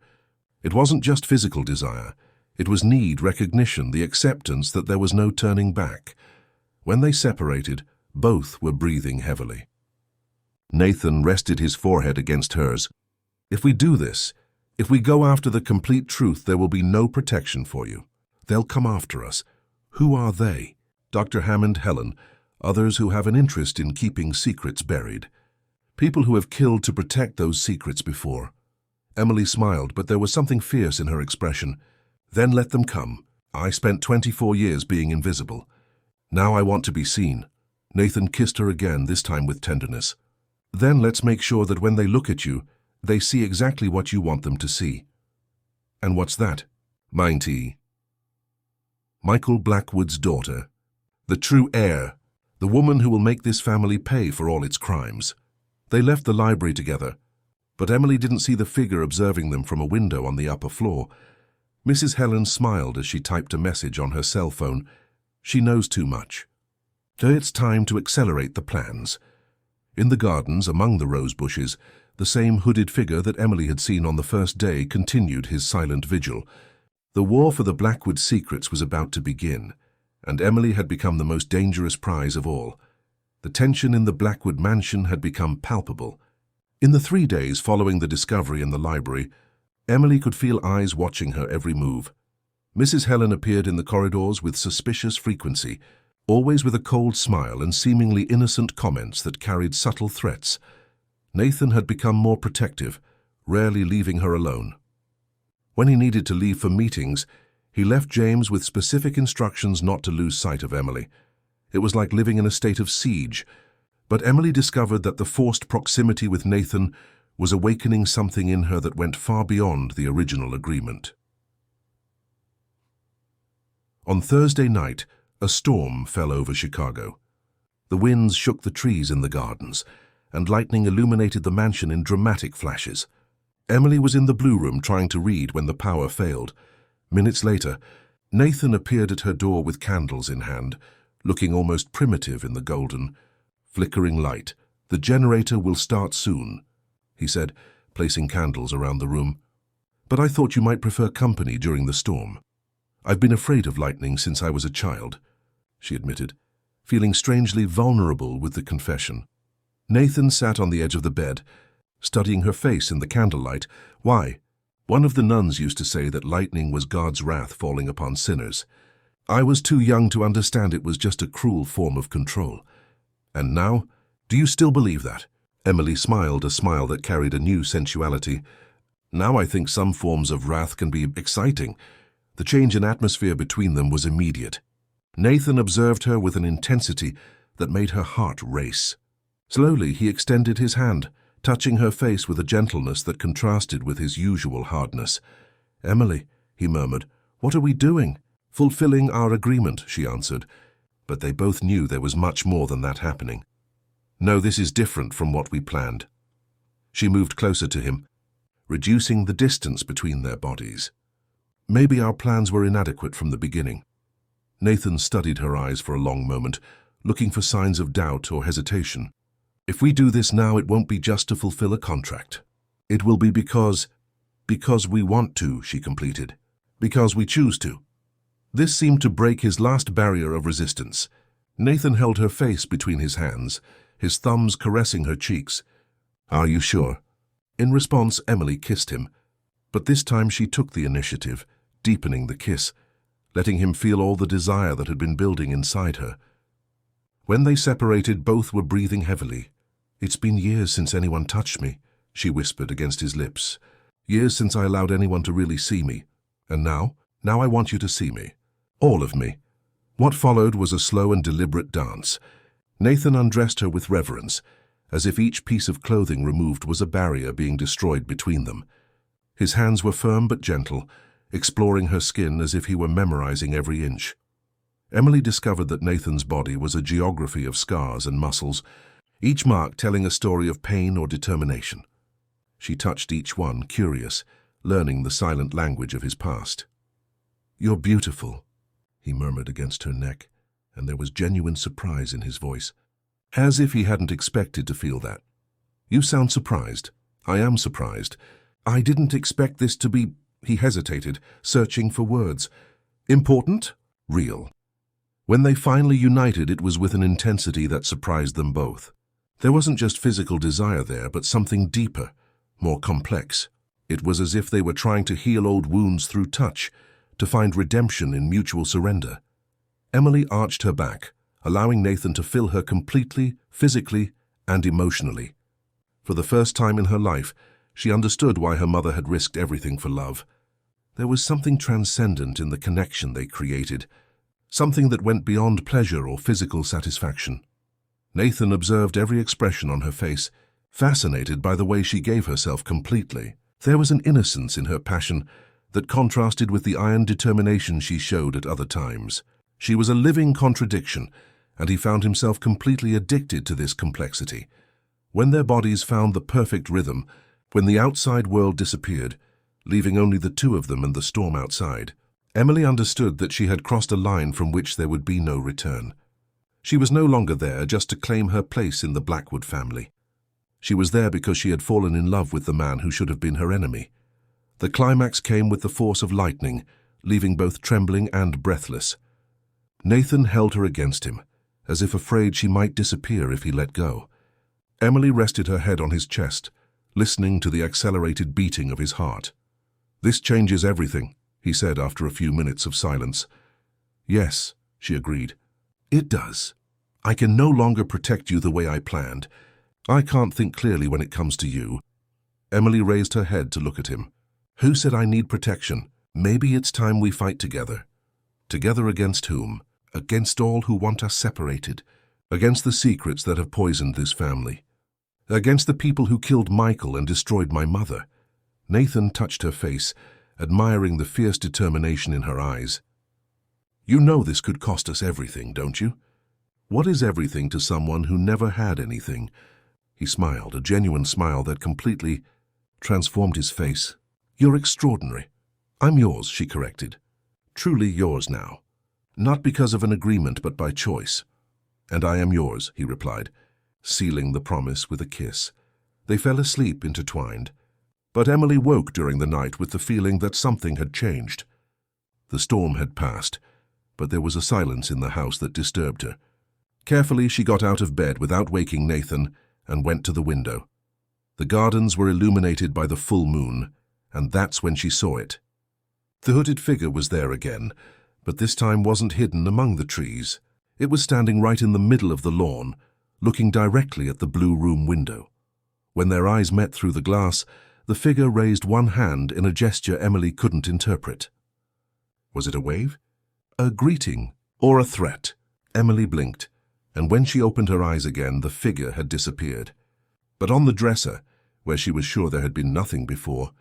It wasn't just physical desire. It was need, recognition, the acceptance that there was no turning back. When they separated, both were breathing heavily. Nathan rested his forehead against hers. "If we do this, if we go after the complete truth, there will be no protection for you. They'll come after us." "Who are they?" "Dr. Hammond, Helen, others who have an interest in keeping secrets buried. People who have killed to protect those secrets before." Emily smiled, but there was something fierce in her expression. "Then let them come. I spent 24 years being invisible. Now I want to be seen." Nathan kissed her again, this time with tenderness. "Then let's make sure that when they look at you, they see exactly what you want them to see." "And what's that?" "Minty. Michael Blackwood's daughter. The true heir. The woman who will make this family pay for all its crimes." They left the library together, but Emily didn't see the figure observing them from a window on the upper floor. Mrs. Helen smiled as she typed a message on her cell phone. "She knows too much." It's time to accelerate the plans. In the gardens, among the rose bushes, the same hooded figure that Emily had seen on the first day continued his silent vigil. The war for the Blackwood secrets was about to begin, and Emily had become the most dangerous prize of all. The tension in the Blackwood mansion had become palpable. In the 3 days following the discovery in the library, Emily could feel eyes watching her every move. Mrs. Helen appeared in the corridors with suspicious frequency, always with a cold smile and seemingly innocent comments that carried subtle threats. Nathan had become more protective, rarely leaving her alone. When he needed to leave for meetings, he left James with specific instructions not to lose sight of Emily. It was like living in a state of siege, but Emily discovered that the forced proximity with Nathan was awakening something in her that went far beyond the original agreement. On Thursday night, a storm fell over Chicago. The winds shook the trees in the gardens, and lightning illuminated the mansion in dramatic flashes. Emily was in the blue room trying to read when the power failed. Minutes later, Nathan appeared at her door with candles in hand, looking almost primitive in the golden, flickering light. "The generator will start soon," he said, placing candles around the room. "But I thought you might prefer company during the storm." "I've been afraid of lightning since I was a child," she admitted, feeling strangely vulnerable with the confession. Nathan sat on the edge of the bed, studying her face in the candlelight. "Why?" "One of the nuns used to say that lightning was God's wrath falling upon sinners. I was too young to understand it was just a cruel form of control. And now, do you still believe that?" Emily smiled, a smile that carried a new sensuality. "Now I think some forms of wrath can be exciting." The change in atmosphere between them was immediate. Nathan observed her with an intensity that made her heart race. Slowly, he extended his hand, touching her face with a gentleness that contrasted with his usual hardness. "Emily," he murmured, "what are we doing?" "Fulfilling our agreement," she answered, but they both knew there was much more than that happening. "No, this is different from what we planned." She moved closer to him, reducing the distance between their bodies. "Maybe our plans were inadequate from the beginning." Nathan studied her eyes for a long moment, looking for signs of doubt or hesitation. "If we do this now, it won't be just to fulfill a contract. It will be because we want to," she completed. "Because we choose to." This seemed to break his last barrier of resistance. Nathan held her face between his hands, his thumbs caressing her cheeks. "Are you sure?" In response, Emily kissed him, but this time she took the initiative, deepening the kiss, letting him feel all the desire that had been building inside her. When they separated, both were breathing heavily. "It's been years since anyone touched me," she whispered against his lips. "Years since I allowed anyone to really see me. And now I want you to see me. All of me." What followed was a slow and deliberate dance. Nathan undressed her with reverence, as if each piece of clothing removed was a barrier being destroyed between them. His hands were firm but gentle, exploring her skin as if he were memorizing every inch. Emily discovered that Nathan's body was a geography of scars and muscles, each mark telling a story of pain or determination. She touched each one, curious, learning the silent language of his past. "You're beautiful," he murmured against her neck, and there was genuine surprise in his voice, as if he hadn't expected to feel that. "You sound surprised." "I am surprised. I didn't expect this to be—" He hesitated, searching for words. "Important? Real." When they finally united, it was with an intensity that surprised them both. There wasn't just physical desire there, but something deeper, more complex. It was as if they were trying to heal old wounds through touch, to find redemption in mutual surrender. Emily arched her back, allowing Nathan to fill her completely, physically and emotionally. For the first time in her life, she understood why her mother had risked everything for love. There was something transcendent in the connection they created, something that went beyond pleasure or physical satisfaction. Nathan observed every expression on her face, fascinated by the way she gave herself completely. There was an innocence in her passion that contrasted with the iron determination she showed at other times. She was a living contradiction, and he found himself completely addicted to this complexity. When their bodies found the perfect rhythm, when the outside world disappeared, leaving only the two of them and the storm outside, Emily understood that she had crossed a line from which there would be no return. She was no longer there just to claim her place in the Blackwood family. She was there because she had fallen in love with the man who should have been her enemy. The climax came with the force of lightning, leaving both trembling and breathless. Nathan held her against him, as if afraid she might disappear if he let go. Emily rested her head on his chest, listening to the accelerated beating of his heart. "This changes everything," he said after a few minutes of silence. "Yes," she agreed. "It does. I can no longer protect you the way I planned. I can't think clearly when it comes to you." Emily raised her head to look at him. "Who said I need protection? Maybe it's time we fight together." "Together against whom?" "Against all who want us separated. Against the secrets that have poisoned this family. Against the people who killed Michael and destroyed my mother." Nathan touched her face, admiring the fierce determination in her eyes. "You know this could cost us everything, don't you?" "What is everything to someone who never had anything?" He smiled, a genuine smile that completely transformed his face. "You're extraordinary." "I'm yours," she corrected. "Truly yours now. Not because of an agreement, but by choice." "And I am yours," he replied, sealing the promise with a kiss. They fell asleep intertwined. But Emily woke during the night with the feeling that something had changed. The storm had passed, but there was a silence in the house that disturbed her. Carefully, she got out of bed without waking Nathan and went to the window. The gardens were illuminated by the full moon, and that's when she saw it. The hooded figure was there again, but this time wasn't hidden among the trees. It was standing right in the middle of the lawn, looking directly at the blue room window. When their eyes met through the glass, the figure raised one hand in a gesture Emily couldn't interpret. Was it a wave? A greeting? Or a threat? Emily blinked, and when she opened her eyes again, the figure had disappeared. But on the dresser, where she was sure there had been nothing before,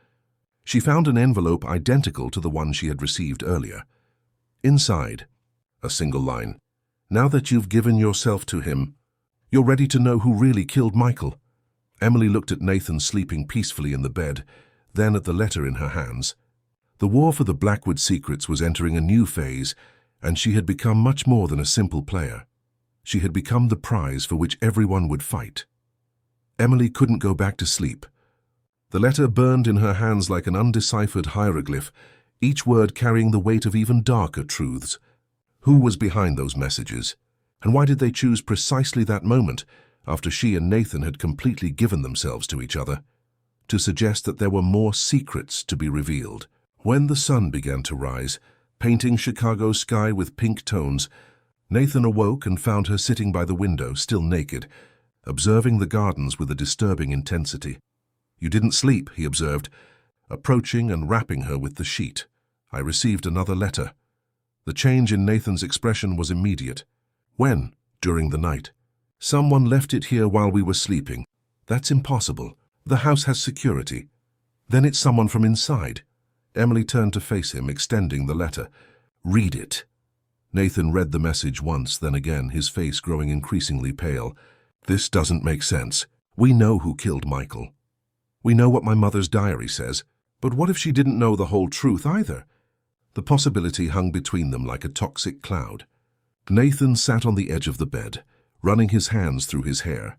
she found an envelope identical to the one she had received earlier. Inside, a single line. "Now that you've given yourself to him, you're ready to know who really killed Michael." Emily looked at Nathan sleeping peacefully in the bed, then at the letter in her hands. The war for the Blackwood secrets was entering a new phase, and she had become much more than a simple player. She had become the prize for which everyone would fight. Emily couldn't go back to sleep. The letter burned in her hands like an undeciphered hieroglyph, each word carrying the weight of even darker truths. Who was behind those messages? And why did they choose precisely that moment, after she and Nathan had completely given themselves to each other, to suggest that there were more secrets to be revealed? When the sun began to rise, painting Chicago's sky with pink tones, Nathan awoke and found her sitting by the window, still naked, observing the gardens with a disturbing intensity. "You didn't sleep," he observed, approaching and wrapping her with the sheet. "I received another letter." The change in Nathan's expression was immediate. "When?" "During the night." "Someone left it here while we were sleeping." "That's impossible. The house has security." "Then it's someone from inside." Emily turned to face him, extending the letter. "Read it." Nathan read the message once, then again, his face growing increasingly pale. "This doesn't make sense. We know who killed Michael. We know what my mother's diary says, but what if she didn't know the whole truth either?" The possibility hung between them like a toxic cloud. Nathan sat on the edge of the bed, running his hands through his hair.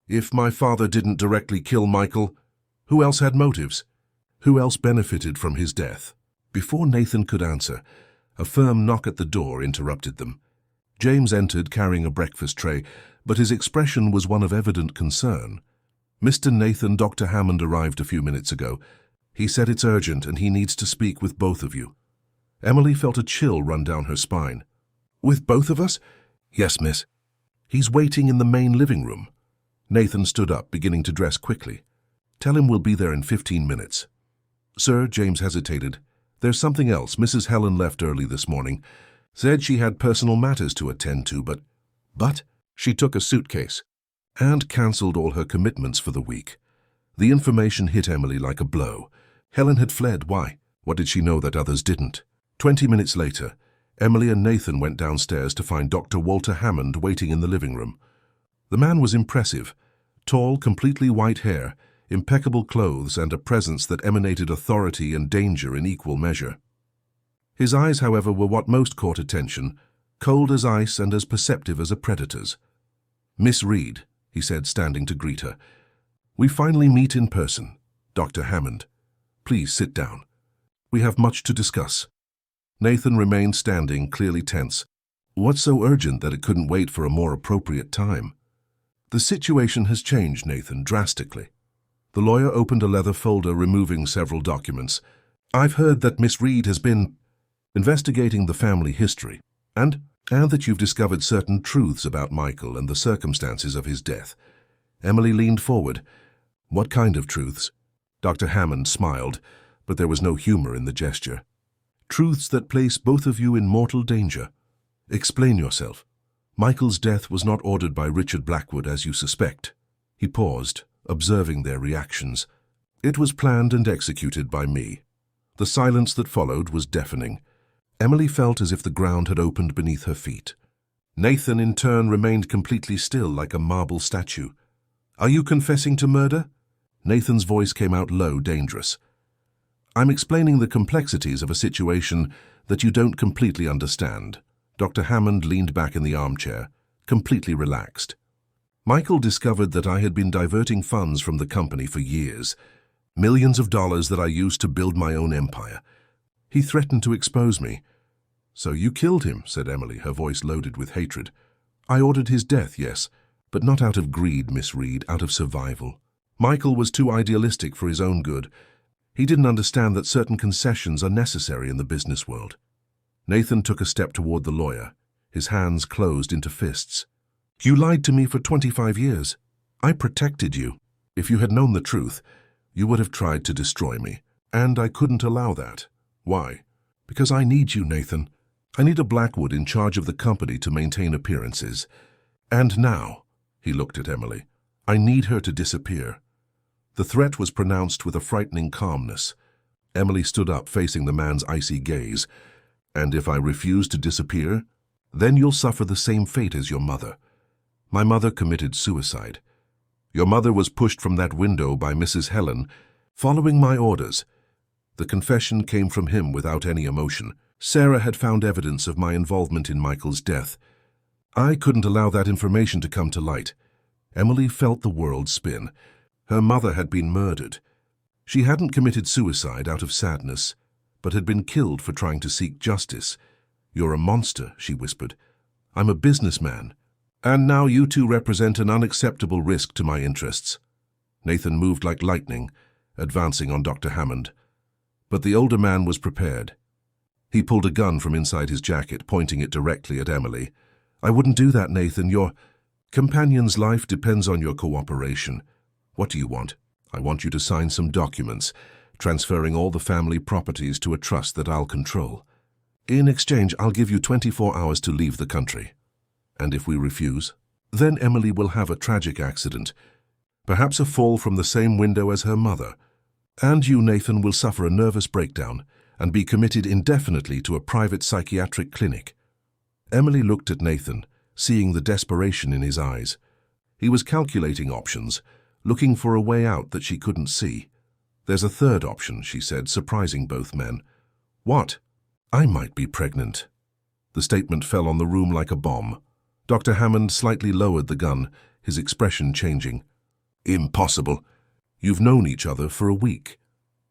"If my father didn't directly kill Michael, who else had motives? Who else benefited from his death?" Before Nathan could answer, a firm knock at the door interrupted them. James entered carrying a breakfast tray, but his expression was one of evident concern. "Mr. Nathan, Dr. Hammond arrived a few minutes ago. He said it's urgent and he needs to speak with both of you." Emily felt a chill run down her spine. "With both of us?" "Yes, miss. He's waiting in the main living room." Nathan stood up, beginning to dress quickly. "Tell him we'll be there in 15 minutes. "Sir," James hesitated. "There's something else. Mrs. Helen left early this morning. Said she had personal matters to attend to, but she took a suitcase and cancelled all her commitments for the week." The information hit Emily like a blow. Helen had fled. Why? What did she know that others didn't? 20 minutes later, Emily and Nathan went downstairs to find Dr. Walter Hammond waiting in the living room. The man was impressive. Tall, completely white hair, impeccable clothes, and a presence that emanated authority and danger in equal measure. His eyes, however, were what most caught attention. cold as ice and as perceptive as a predator's. "Miss Reed," he said, standing to greet her. "We finally meet in person. Dr. Hammond, please sit down. We have much to discuss." Nathan remained standing, clearly tense. What's so urgent that it couldn't wait for a more appropriate time? "The situation has changed, Nathan, drastically." The lawyer opened a leather folder, removing several documents. "I've heard that Miss Reed has been investigating the family history, and that you've discovered certain truths about Michael and the circumstances of his death." Emily leaned forward. "What kind of truths?" Dr. Hammond smiled, but there was no humor in the gesture. "Truths that place both of you in mortal danger. Explain yourself. Michael's death was not ordered by Richard Blackwood, as you suspect." He paused, observing their reactions. "It was planned and executed by me." The silence that followed was deafening. Emily felt as if the ground had opened beneath her feet. Nathan, in turn, remained completely still, like a marble statue. "Are you confessing to murder?" Nathan's voice came out low, dangerous. "I'm explaining the complexities of a situation that you don't completely understand." Dr. Hammond leaned back in the armchair, completely relaxed. "Michael discovered that I had been diverting funds from the company for years, millions of dollars that I used to build my own empire. He threatened to expose me." "So you killed him," said Emily, her voice loaded with hatred. "I ordered his death, yes, but not out of greed, Miss Reed, out of survival. Michael was too idealistic for his own good. He didn't understand that certain concessions are necessary in the business world." Nathan took a step toward the lawyer, his hands closed into fists. "You lied to me for 25 years. I protected you. If you had known the truth, you would have tried to destroy me, and I couldn't allow that. Why? Because I need you, Nathan. I need a Blackwood in charge of the company to maintain appearances. And now," he looked at Emily, "I need her to disappear." The threat was pronounced with a frightening calmness. Emily stood up, facing the man's icy gaze. "And if I refuse to disappear, then you'll suffer the same fate as your mother. My mother committed suicide. Your mother was pushed from that window by Mrs. Helen, following my orders." The confession came from him without any emotion. "Sarah had found evidence of my involvement in Michael's death. I couldn't allow that information to come to light." Emily felt the world spin. Her mother had been murdered. She hadn't committed suicide out of sadness, but had been killed for trying to seek justice. "You're a monster," she whispered. "I'm a businessman. And now you two represent an unacceptable risk to my interests." Nathan moved like lightning, advancing on Dr. Hammond. But the older man was prepared. He pulled a gun from inside his jacket, pointing it directly at Emily. "I wouldn't do that, Nathan. Your companion's life depends on your cooperation. What do you want?" "I want you to sign some documents, transferring all the family properties to a trust that I'll control. In exchange, I'll give you 24 hours to leave the country." "And if we refuse?" "Then Emily will have a tragic accident, perhaps a fall from the same window as her mother. And you, Nathan, will suffer a nervous breakdown and be committed indefinitely to a private psychiatric clinic." Emily looked at Nathan, seeing the desperation in his eyes. He was calculating options, looking for a way out that she couldn't see. "There's a third option," she said, surprising both men. "What?" "I might be pregnant." The statement fell on the room like a bomb. Dr. Hammond slightly lowered the gun, his expression changing. "Impossible. You've known each other for a week.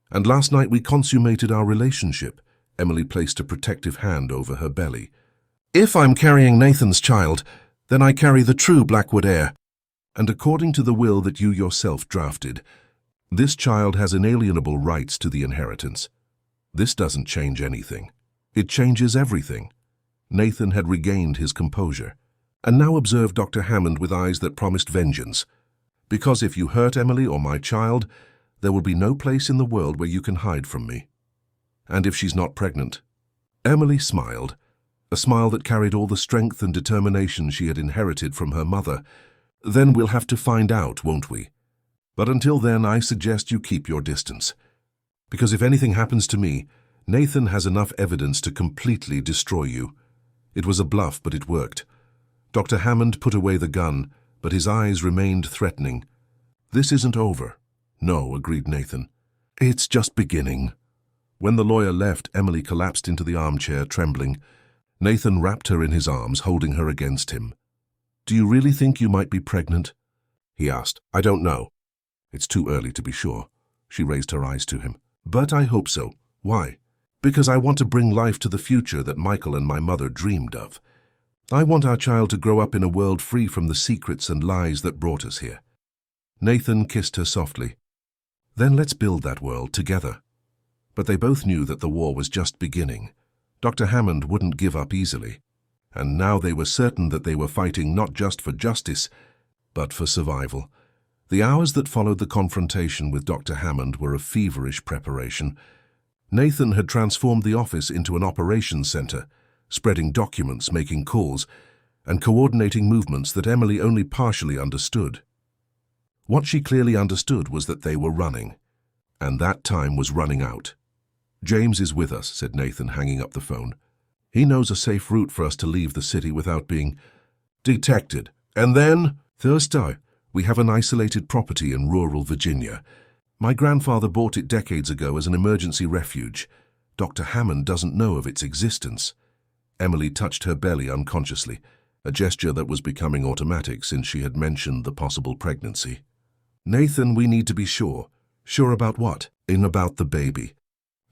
And last night we consummated our relationship." Emily placed a protective hand over her belly. "If I'm carrying Nathan's child, then I carry the true Blackwood heir. And according to the will that you yourself drafted, this child has inalienable rights to the inheritance. This doesn't change anything. It changes everything." Nathan had regained his composure, and now observed Dr. Hammond with eyes that promised vengeance. "Because if you hurt Emily or my child, there will be no place in the world where you can hide from me. And if she's not pregnant?" Emily smiled, a smile that carried all the strength and determination she had inherited from her mother. "Then we'll have to find out, won't we? But until then, I suggest you keep your distance. Because if anything happens to me, Nathan has enough evidence to completely destroy you." It was a bluff, but it worked. Dr. Hammond put away the gun, but his eyes remained threatening. "This isn't over." "No," agreed Nathan. "It's just beginning." When the lawyer left, Emily collapsed into the armchair, trembling. Nathan wrapped her in his arms, holding her against him. "Do you really think you might be pregnant?" he asked. "I don't know. It's too early to be sure." She raised her eyes to him. "But I hope so. Why?" "Because I want to bring life to the future that Michael and my mother dreamed of. I want our child to grow up in a world free from the secrets and lies that brought us here." Nathan kissed her softly. "Then let's build that world together." But they both knew that the war was just beginning. Dr. Hammond wouldn't give up easily. And now they were certain that they were fighting not just for justice, but for survival. The hours that followed the confrontation with Dr. Hammond were of feverish preparation. Nathan had transformed the office into an operations center, spreading documents, making calls, and coordinating movements that Emily only partially understood. What she clearly understood was that they were running, and that time was running out. "James is with us," said Nathan, hanging up the phone. "He knows a safe route for us to leave the city without being detected. And then, Thursday, we have an isolated property in rural Virginia. My grandfather bought it decades ago as an emergency refuge. Dr. Hammond doesn't know of its existence." Emily touched her belly unconsciously, a gesture that was becoming automatic since she had mentioned the possible pregnancy. "Nathan, we need to be sure." "Sure about what?" "About the baby.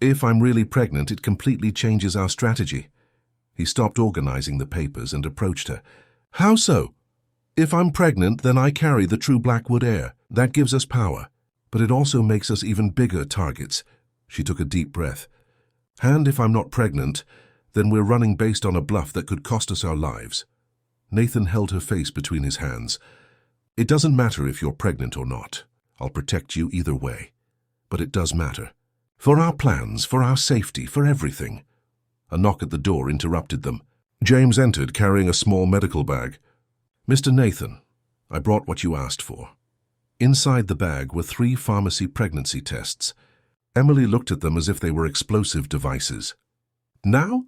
If I'm really pregnant, it completely changes our strategy." He stopped organizing the papers and approached her. "How so?" "If I'm pregnant, then I carry the true Blackwood heir. That gives us power. But it also makes us even bigger targets." She took a deep breath. "And if I'm not pregnant, then we're running based on a bluff that could cost us our lives." Nathan held her face between his hands. "It doesn't matter if you're pregnant or not. I'll protect you either way. But it does matter. For our plans, for our safety, for everything." A knock at the door interrupted them. James entered, carrying a small medical bag. "Mr. Nathan, I brought what you asked for." Inside the bag were 3 pharmacy pregnancy tests. Emily looked at them as if they were explosive devices. "Now?"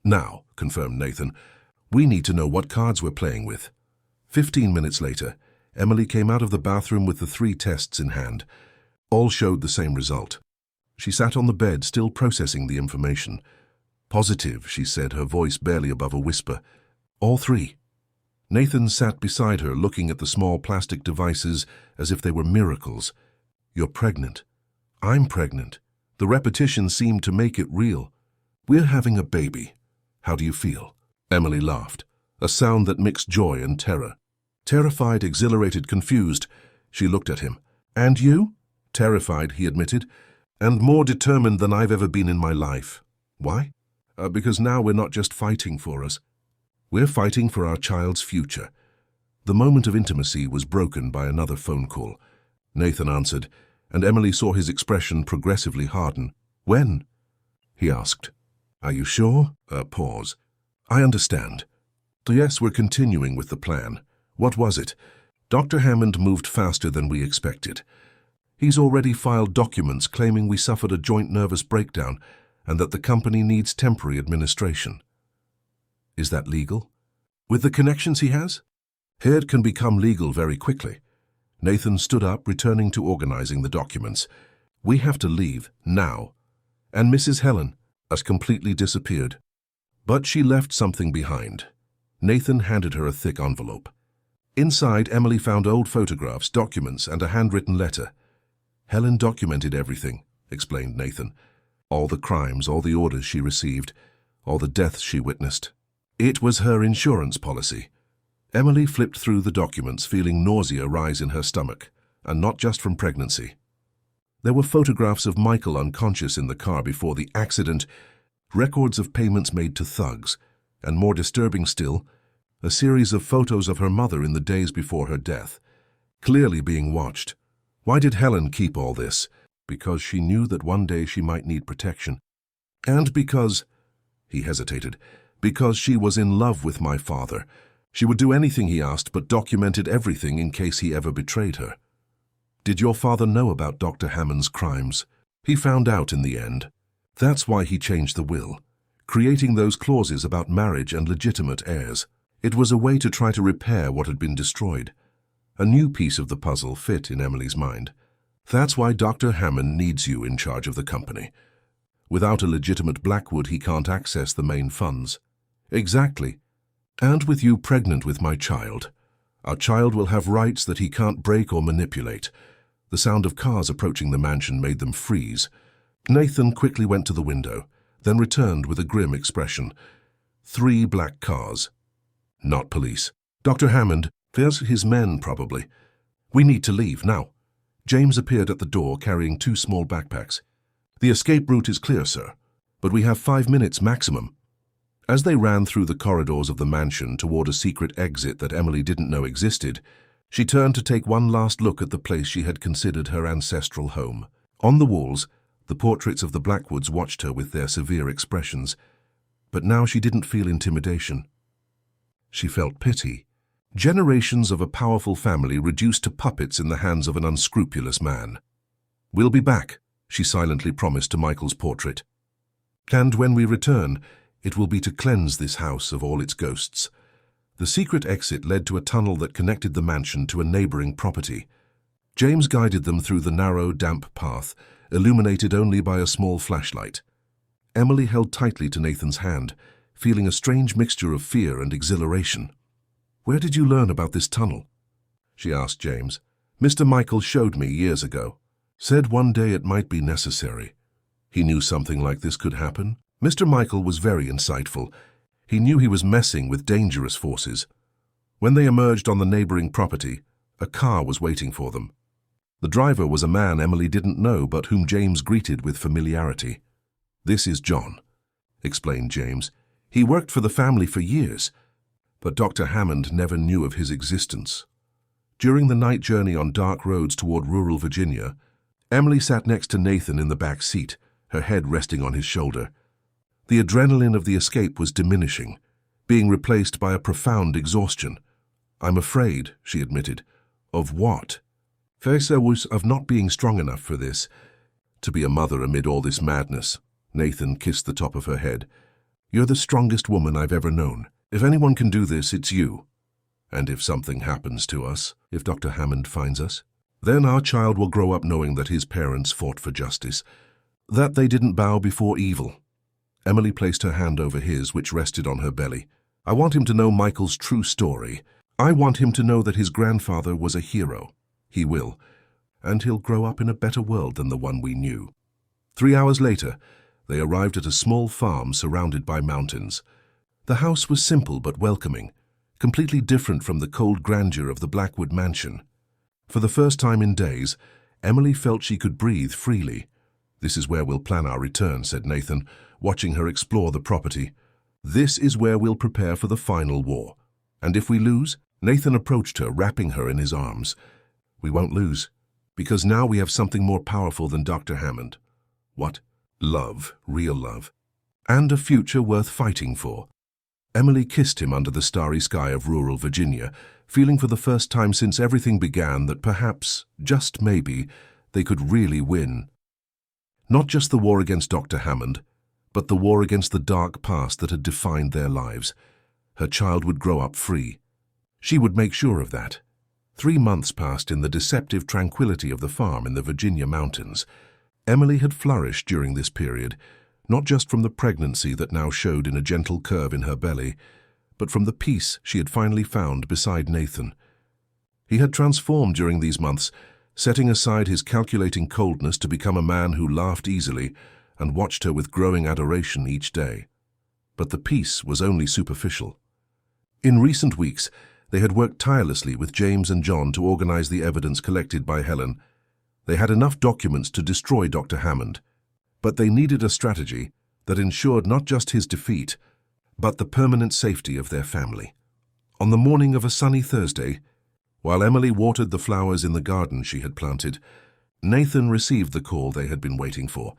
"Now," confirmed Nathan. "We need to know what cards we're playing with." 15 minutes later, Emily came out of the bathroom with the 3 tests in hand. All showed the same result. She sat on the bed, still processing the information. "Positive," she said, her voice barely above a whisper. "All 3. Nathan sat beside her, looking at the small plastic devices as if they were miracles. "You're pregnant. I'm pregnant." The repetition seemed to make it real. "We're having a baby. How do you feel?" Emily laughed, a sound that mixed joy and terror. Terrified, exhilarated, confused, she looked at him. "And you?" "Terrified," he admitted, "and more determined than I've ever been in my life." "Why?" Because now we're not just fighting for us. We're fighting for our child's future." The moment of intimacy was broken by another phone call. Nathan answered, and Emily saw his expression progressively harden. "When?" he asked. "Are you sure?" Pause. "I understand." "Yes, we're continuing with the plan." "What was it?" "Dr. Hammond moved faster than we expected. He's already filed documents claiming we suffered a joint nervous breakdown and that the company needs temporary administration." "Is that legal?" "With the connections he has? It can become legal very quickly." Nathan stood up, returning to organizing the documents. "We have to leave, now." And Mrs. Helen has completely disappeared. But she left something behind. Nathan handed her a thick envelope. Inside, Emily found old photographs, documents, and a handwritten letter. "Helen documented everything," explained Nathan. "All the crimes, all the orders she received, all the deaths she witnessed. It was her insurance policy." Emily flipped through the documents, feeling nausea rise in her stomach, and not just from pregnancy. There were photographs of Michael unconscious in the car before the accident, records of payments made to thugs, and more disturbing still, a series of photos of her mother in the days before her death, clearly being watched. Why did Helen keep all this? Because she knew that one day she might need protection. And because, he hesitated, because she was in love with my father. She would do anything he asked, but documented everything in case he ever betrayed her. "Did your father know about Dr. Hammond's crimes?" "He found out in the end. That's why he changed the will, creating those clauses about marriage and legitimate heirs. It was a way to try to repair what had been destroyed. A new piece of the puzzle fit in Emily's mind. That's why Dr. Hammond needs you in charge of the company. Without a legitimate Blackwood, he can't access the main funds. Exactly. And with you pregnant with my child. Our child will have rights that he can't break or manipulate. The sound of cars approaching the mansion made them freeze. Nathan quickly went to the window, then returned with a grim expression. 3 black cars. Not police. Dr. Hammond, there's his men probably. We need to leave now. James appeared at the door carrying 2 small backpacks. The escape route is clear, sir, but we have 5 minutes maximum. As they ran through the corridors of the mansion toward a secret exit that Emily didn't know existed, she turned to take one last look at the place she had considered her ancestral home. On the walls, the portraits of the Blackwoods watched her with their severe expressions, but now she didn't feel intimidation. She felt pity. Generations of a powerful family reduced to puppets in the hands of an unscrupulous man. We'll be back, she silently promised to Michael's portrait. And when we return, it will be to cleanse this house of all its ghosts. The secret exit led to a tunnel that connected the mansion to a neighboring property. James guided them through the narrow, damp path, illuminated only by a small flashlight. Emily held tightly to Nathan's hand, feeling a strange mixture of fear and exhilaration. "Where did you learn about this tunnel?" she asked James. "Mr. Michael showed me years ago. Said one day it might be necessary. He knew something like this could happen. Mr. Michael was very insightful. He knew he was messing with dangerous forces. When they emerged on the neighboring property, a car was waiting for them. The driver was a man Emily didn't know but whom James greeted with familiarity. "This is John," explained James. "He worked for the family for years, but Dr. Hammond never knew of his existence." During the night journey on dark roads toward rural Virginia, Emily sat next to Nathan in the back seat, her head resting on his shoulder. The adrenaline of the escape was diminishing, being replaced by a profound exhaustion. "I'm afraid," she admitted. "Of what?" "Fear was of not being strong enough for this. To be a mother amid all this madness." Nathan kissed the top of her head. "You're the strongest woman I've ever known. If anyone can do this, it's you. And if something happens to us, if Dr. Hammond finds us, then our child will grow up knowing that his parents fought for justice, that they didn't bow before evil." Emily placed her hand over his, which rested on her belly. "I want him to know Michael's true story. I want him to know that his grandfather was a hero. He will, and he'll grow up in a better world than the one we knew." 3 hours later, they arrived at a small farm surrounded by mountains. The house was simple but welcoming, completely different from the cold grandeur of the Blackwood mansion. For the first time in days, Emily felt she could breathe freely. "This is where we'll plan our return," said Nathan, watching her explore the property. "This is where we'll prepare for the final war. And if we lose," Nathan approached her, wrapping her in his arms. "We won't lose, because now we have something more powerful than Dr. Hammond." "What?" "Love, real love. And a future worth fighting for." Emily kissed him under the starry sky of rural Virginia, feeling for the first time since everything began that perhaps, just maybe, they could really win. Not just the war against Dr. Hammond, but the war against the dark past that had defined their lives. Her child would grow up free. She would make sure of that. 3 months passed in the deceptive tranquility of the farm in the Virginia mountains. Emily had flourished during this period, not just from the pregnancy that now showed in a gentle curve in her belly, but from the peace she had finally found beside Nathan. He had transformed during these months, setting aside his calculating coldness to become a man who laughed easily and watched her with growing adoration each day. But the peace was only superficial. In recent weeks, they had worked tirelessly with James and John to organize the evidence collected by Helen. They had enough documents to destroy Dr. Hammond, but they needed a strategy that ensured not just his defeat, but the permanent safety of their family. On the morning of a sunny Thursday, while Emily watered the flowers in the garden she had planted, Nathan received the call they had been waiting for.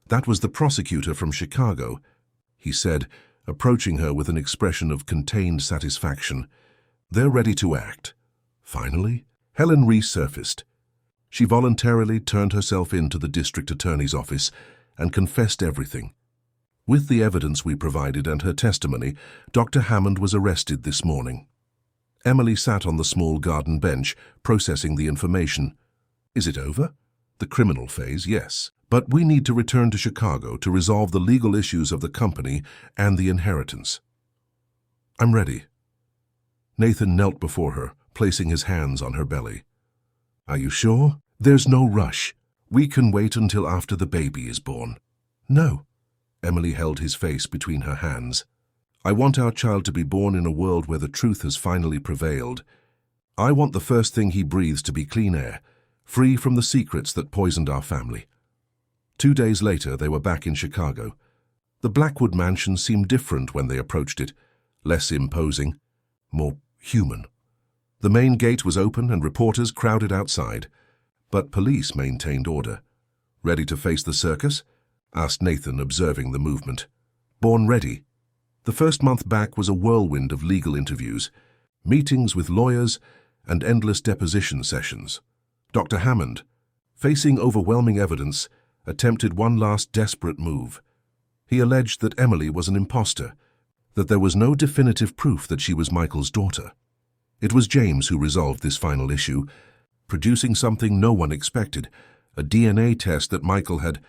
That was the prosecutor from Chicago, he said, approaching her with an expression of contained satisfaction. "They're ready to act." Finally, Helen resurfaced. She voluntarily turned herself in to the district attorney's office and confessed everything. With the evidence we provided and her testimony, Dr. Hammond was arrested this morning. Emily sat on the small garden bench, processing the information. "Is it over?" "The criminal phase, yes. But we need to return to Chicago to resolve the legal issues of the company and the inheritance." I'm ready. Nathan knelt before her, placing his hands on her belly. Are you sure? There's no rush. We can wait until after the baby is born. No. Emily held his face between her hands. I want our child to be born in a world where the truth has finally prevailed. I want the first thing he breathes to be clean air, free from the secrets that poisoned our family. 2 days later, they were back in Chicago. The Blackwood mansion seemed different when they approached it, less imposing, more human. The main gate was open and reporters crowded outside, but police maintained order. Ready to face the circus? Asked Nathan, observing the movement. Born ready. The first month back was a whirlwind of legal interviews, meetings with lawyers, and endless deposition sessions. Dr. Hammond, facing overwhelming evidence, attempted one last desperate move. He alleged that Emily was an imposter, that there was no definitive proof that she was Michael's daughter. It was James who resolved this final issue, producing something no one expected, a DNA test that Michael had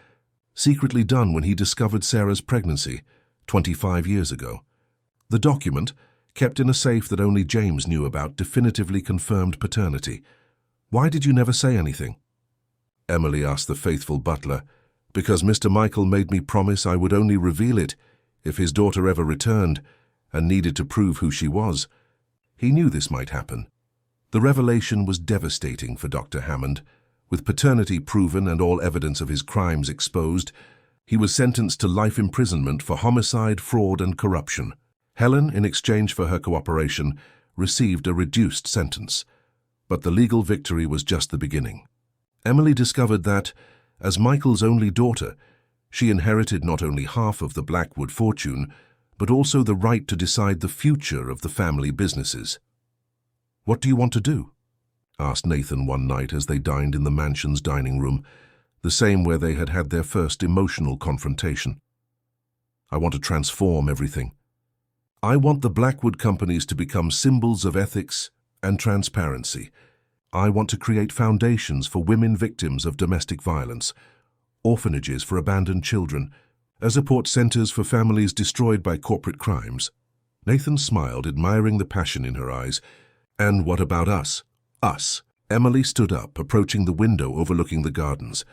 secretly done when he discovered Sarah's pregnancy 25 years ago. The document, kept in a safe that only James knew about, definitively confirmed paternity. Why did you never say anything? Emily asked the faithful butler. Because Mr. Michael made me promise I would only reveal it if his daughter ever returned and needed to prove who she was. He knew this might happen. The revelation was devastating for Dr. Hammond. With paternity proven and all evidence of his crimes exposed, he was sentenced to life imprisonment for homicide, fraud, and corruption. Helen, in exchange for her cooperation, received a reduced sentence. But the legal victory was just the beginning. Emily discovered that, as Michael's only daughter, she inherited not only half of the Blackwood fortune, but also the right to decide the future of the family businesses. What do you want to do? Asked Nathan one night as they dined in the mansion's dining room, the same where they had had their first emotional confrontation. I want to transform everything. I want the Blackwood companies to become symbols of ethics and transparency. I want to create foundations for women victims of domestic violence, orphanages for abandoned children, support centers for families destroyed by corporate crimes. Nathan smiled, admiring the passion in her eyes. And what about us? Us. Emily stood up, approaching the window overlooking the gardens.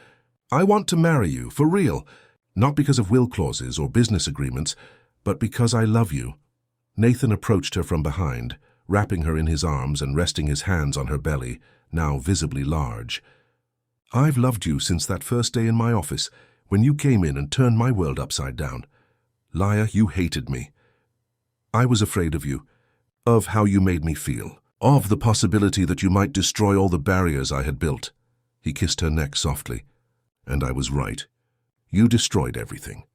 I want to marry you, for real. Not because of will clauses or business agreements, but because I love you. Nathan approached her from behind, wrapping her in his arms and resting his hands on her belly, now visibly large. I've loved you since that first day in my office, when you came in and turned my world upside down. Liar, you hated me. I was afraid of you, of how you made me feel, of the possibility that you might destroy all the barriers I had built. He kissed her neck softly. And I was right. You destroyed everything,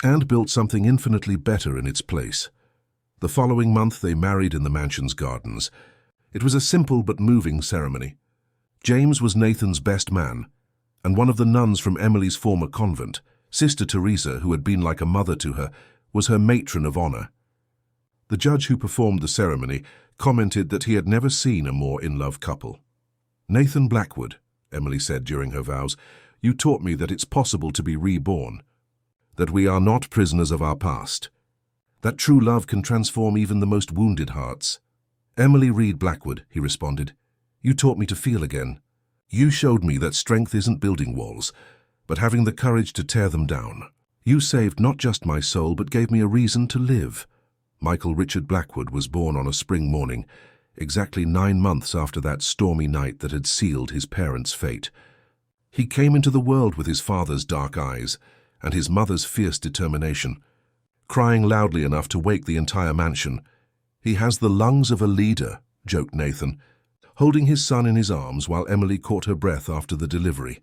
and built something infinitely better in its place. The following month they married in the mansion's gardens. It was a simple but moving ceremony. James was Nathan's best man, and one of the nuns from Emily's former convent, Sister Teresa, who had been like a mother to her, was her matron of honor. The judge who performed the ceremony commented that he had never seen a more in-love couple. Nathan Blackwood, Emily said during her vows, you taught me that it's possible to be reborn, that we are not prisoners of our past, that true love can transform even the most wounded hearts. Emily Reed Blackwood, he responded, you taught me to feel again. You showed me that strength isn't building walls, but having the courage to tear them down. You saved not just my soul, but gave me a reason to live. Michael Richard Blackwood was born on a spring morning, exactly 9 months after that stormy night that had sealed his parents' fate. He came into the world with his father's dark eyes and his mother's fierce determination, crying loudly enough to wake the entire mansion. He has the lungs of a leader, joked Nathan, holding his son in his arms while Emily caught her breath after the delivery.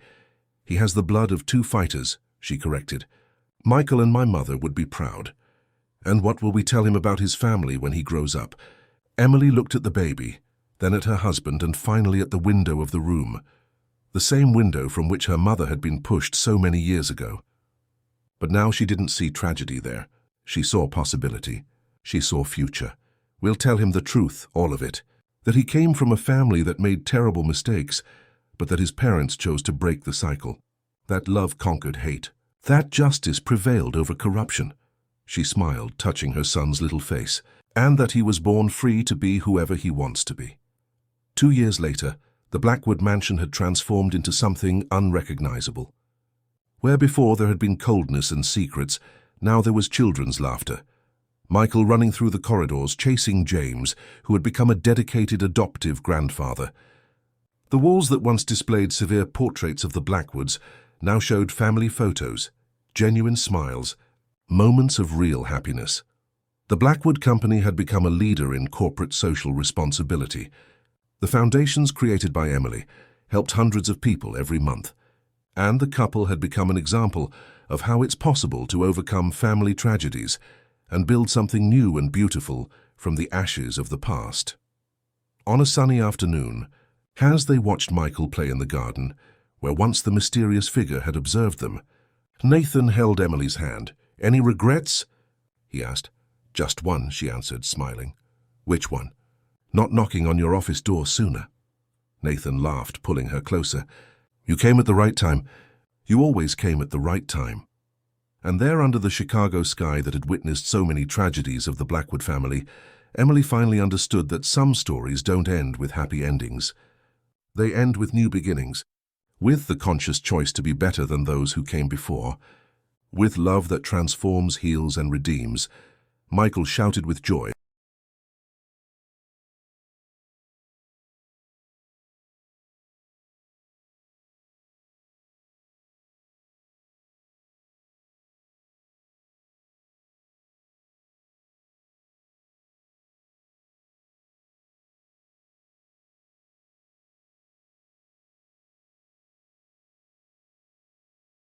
He has the blood of 2 fighters, she corrected. Michael and my mother would be proud. And what will we tell him about his family when he grows up? Emily looked at the baby, then at her husband, and finally at the window of the room, the same window from which her mother had been pushed so many years ago. But now she didn't see tragedy there. She saw possibility. She saw future. We'll tell him the truth, all of it, that he came from a family that made terrible mistakes, but that his parents chose to break the cycle. That love conquered hate. That justice prevailed over corruption. She smiled, touching her son's little face. and that he was born free to be whoever he wants to be. 2 years later, the Blackwood mansion had transformed into something unrecognizable. Where before there had been coldness and secrets, now there was children's laughter. Michael running through the corridors, chasing James, who had become a dedicated adoptive grandfather. The walls that once displayed severe portraits of the Blackwoods now showed family photos, genuine smiles, moments of real happiness. The Blackwood Company had become a leader in corporate social responsibility. The foundations created by Emily helped hundreds of people every month, and the couple had become an example of how it's possible to overcome family tragedies and build something new and beautiful from the ashes of the past. On a sunny afternoon, as they watched Michael play in the garden, where once the mysterious figure had observed them, Nathan held Emily's hand. "Any regrets?" he asked. "Just one," she answered, smiling. "Which one?" "Not knocking on your office door sooner." Nathan laughed, pulling her closer. "You came at the right time. You always came at the right time." And there, under the Chicago sky that had witnessed so many tragedies of the Blackwood family, Emily finally understood that some stories don't end with happy endings. They end with new beginnings, with the conscious choice to be better than those who came before. With love that transforms, heals, and redeems, Michael shouted with joy.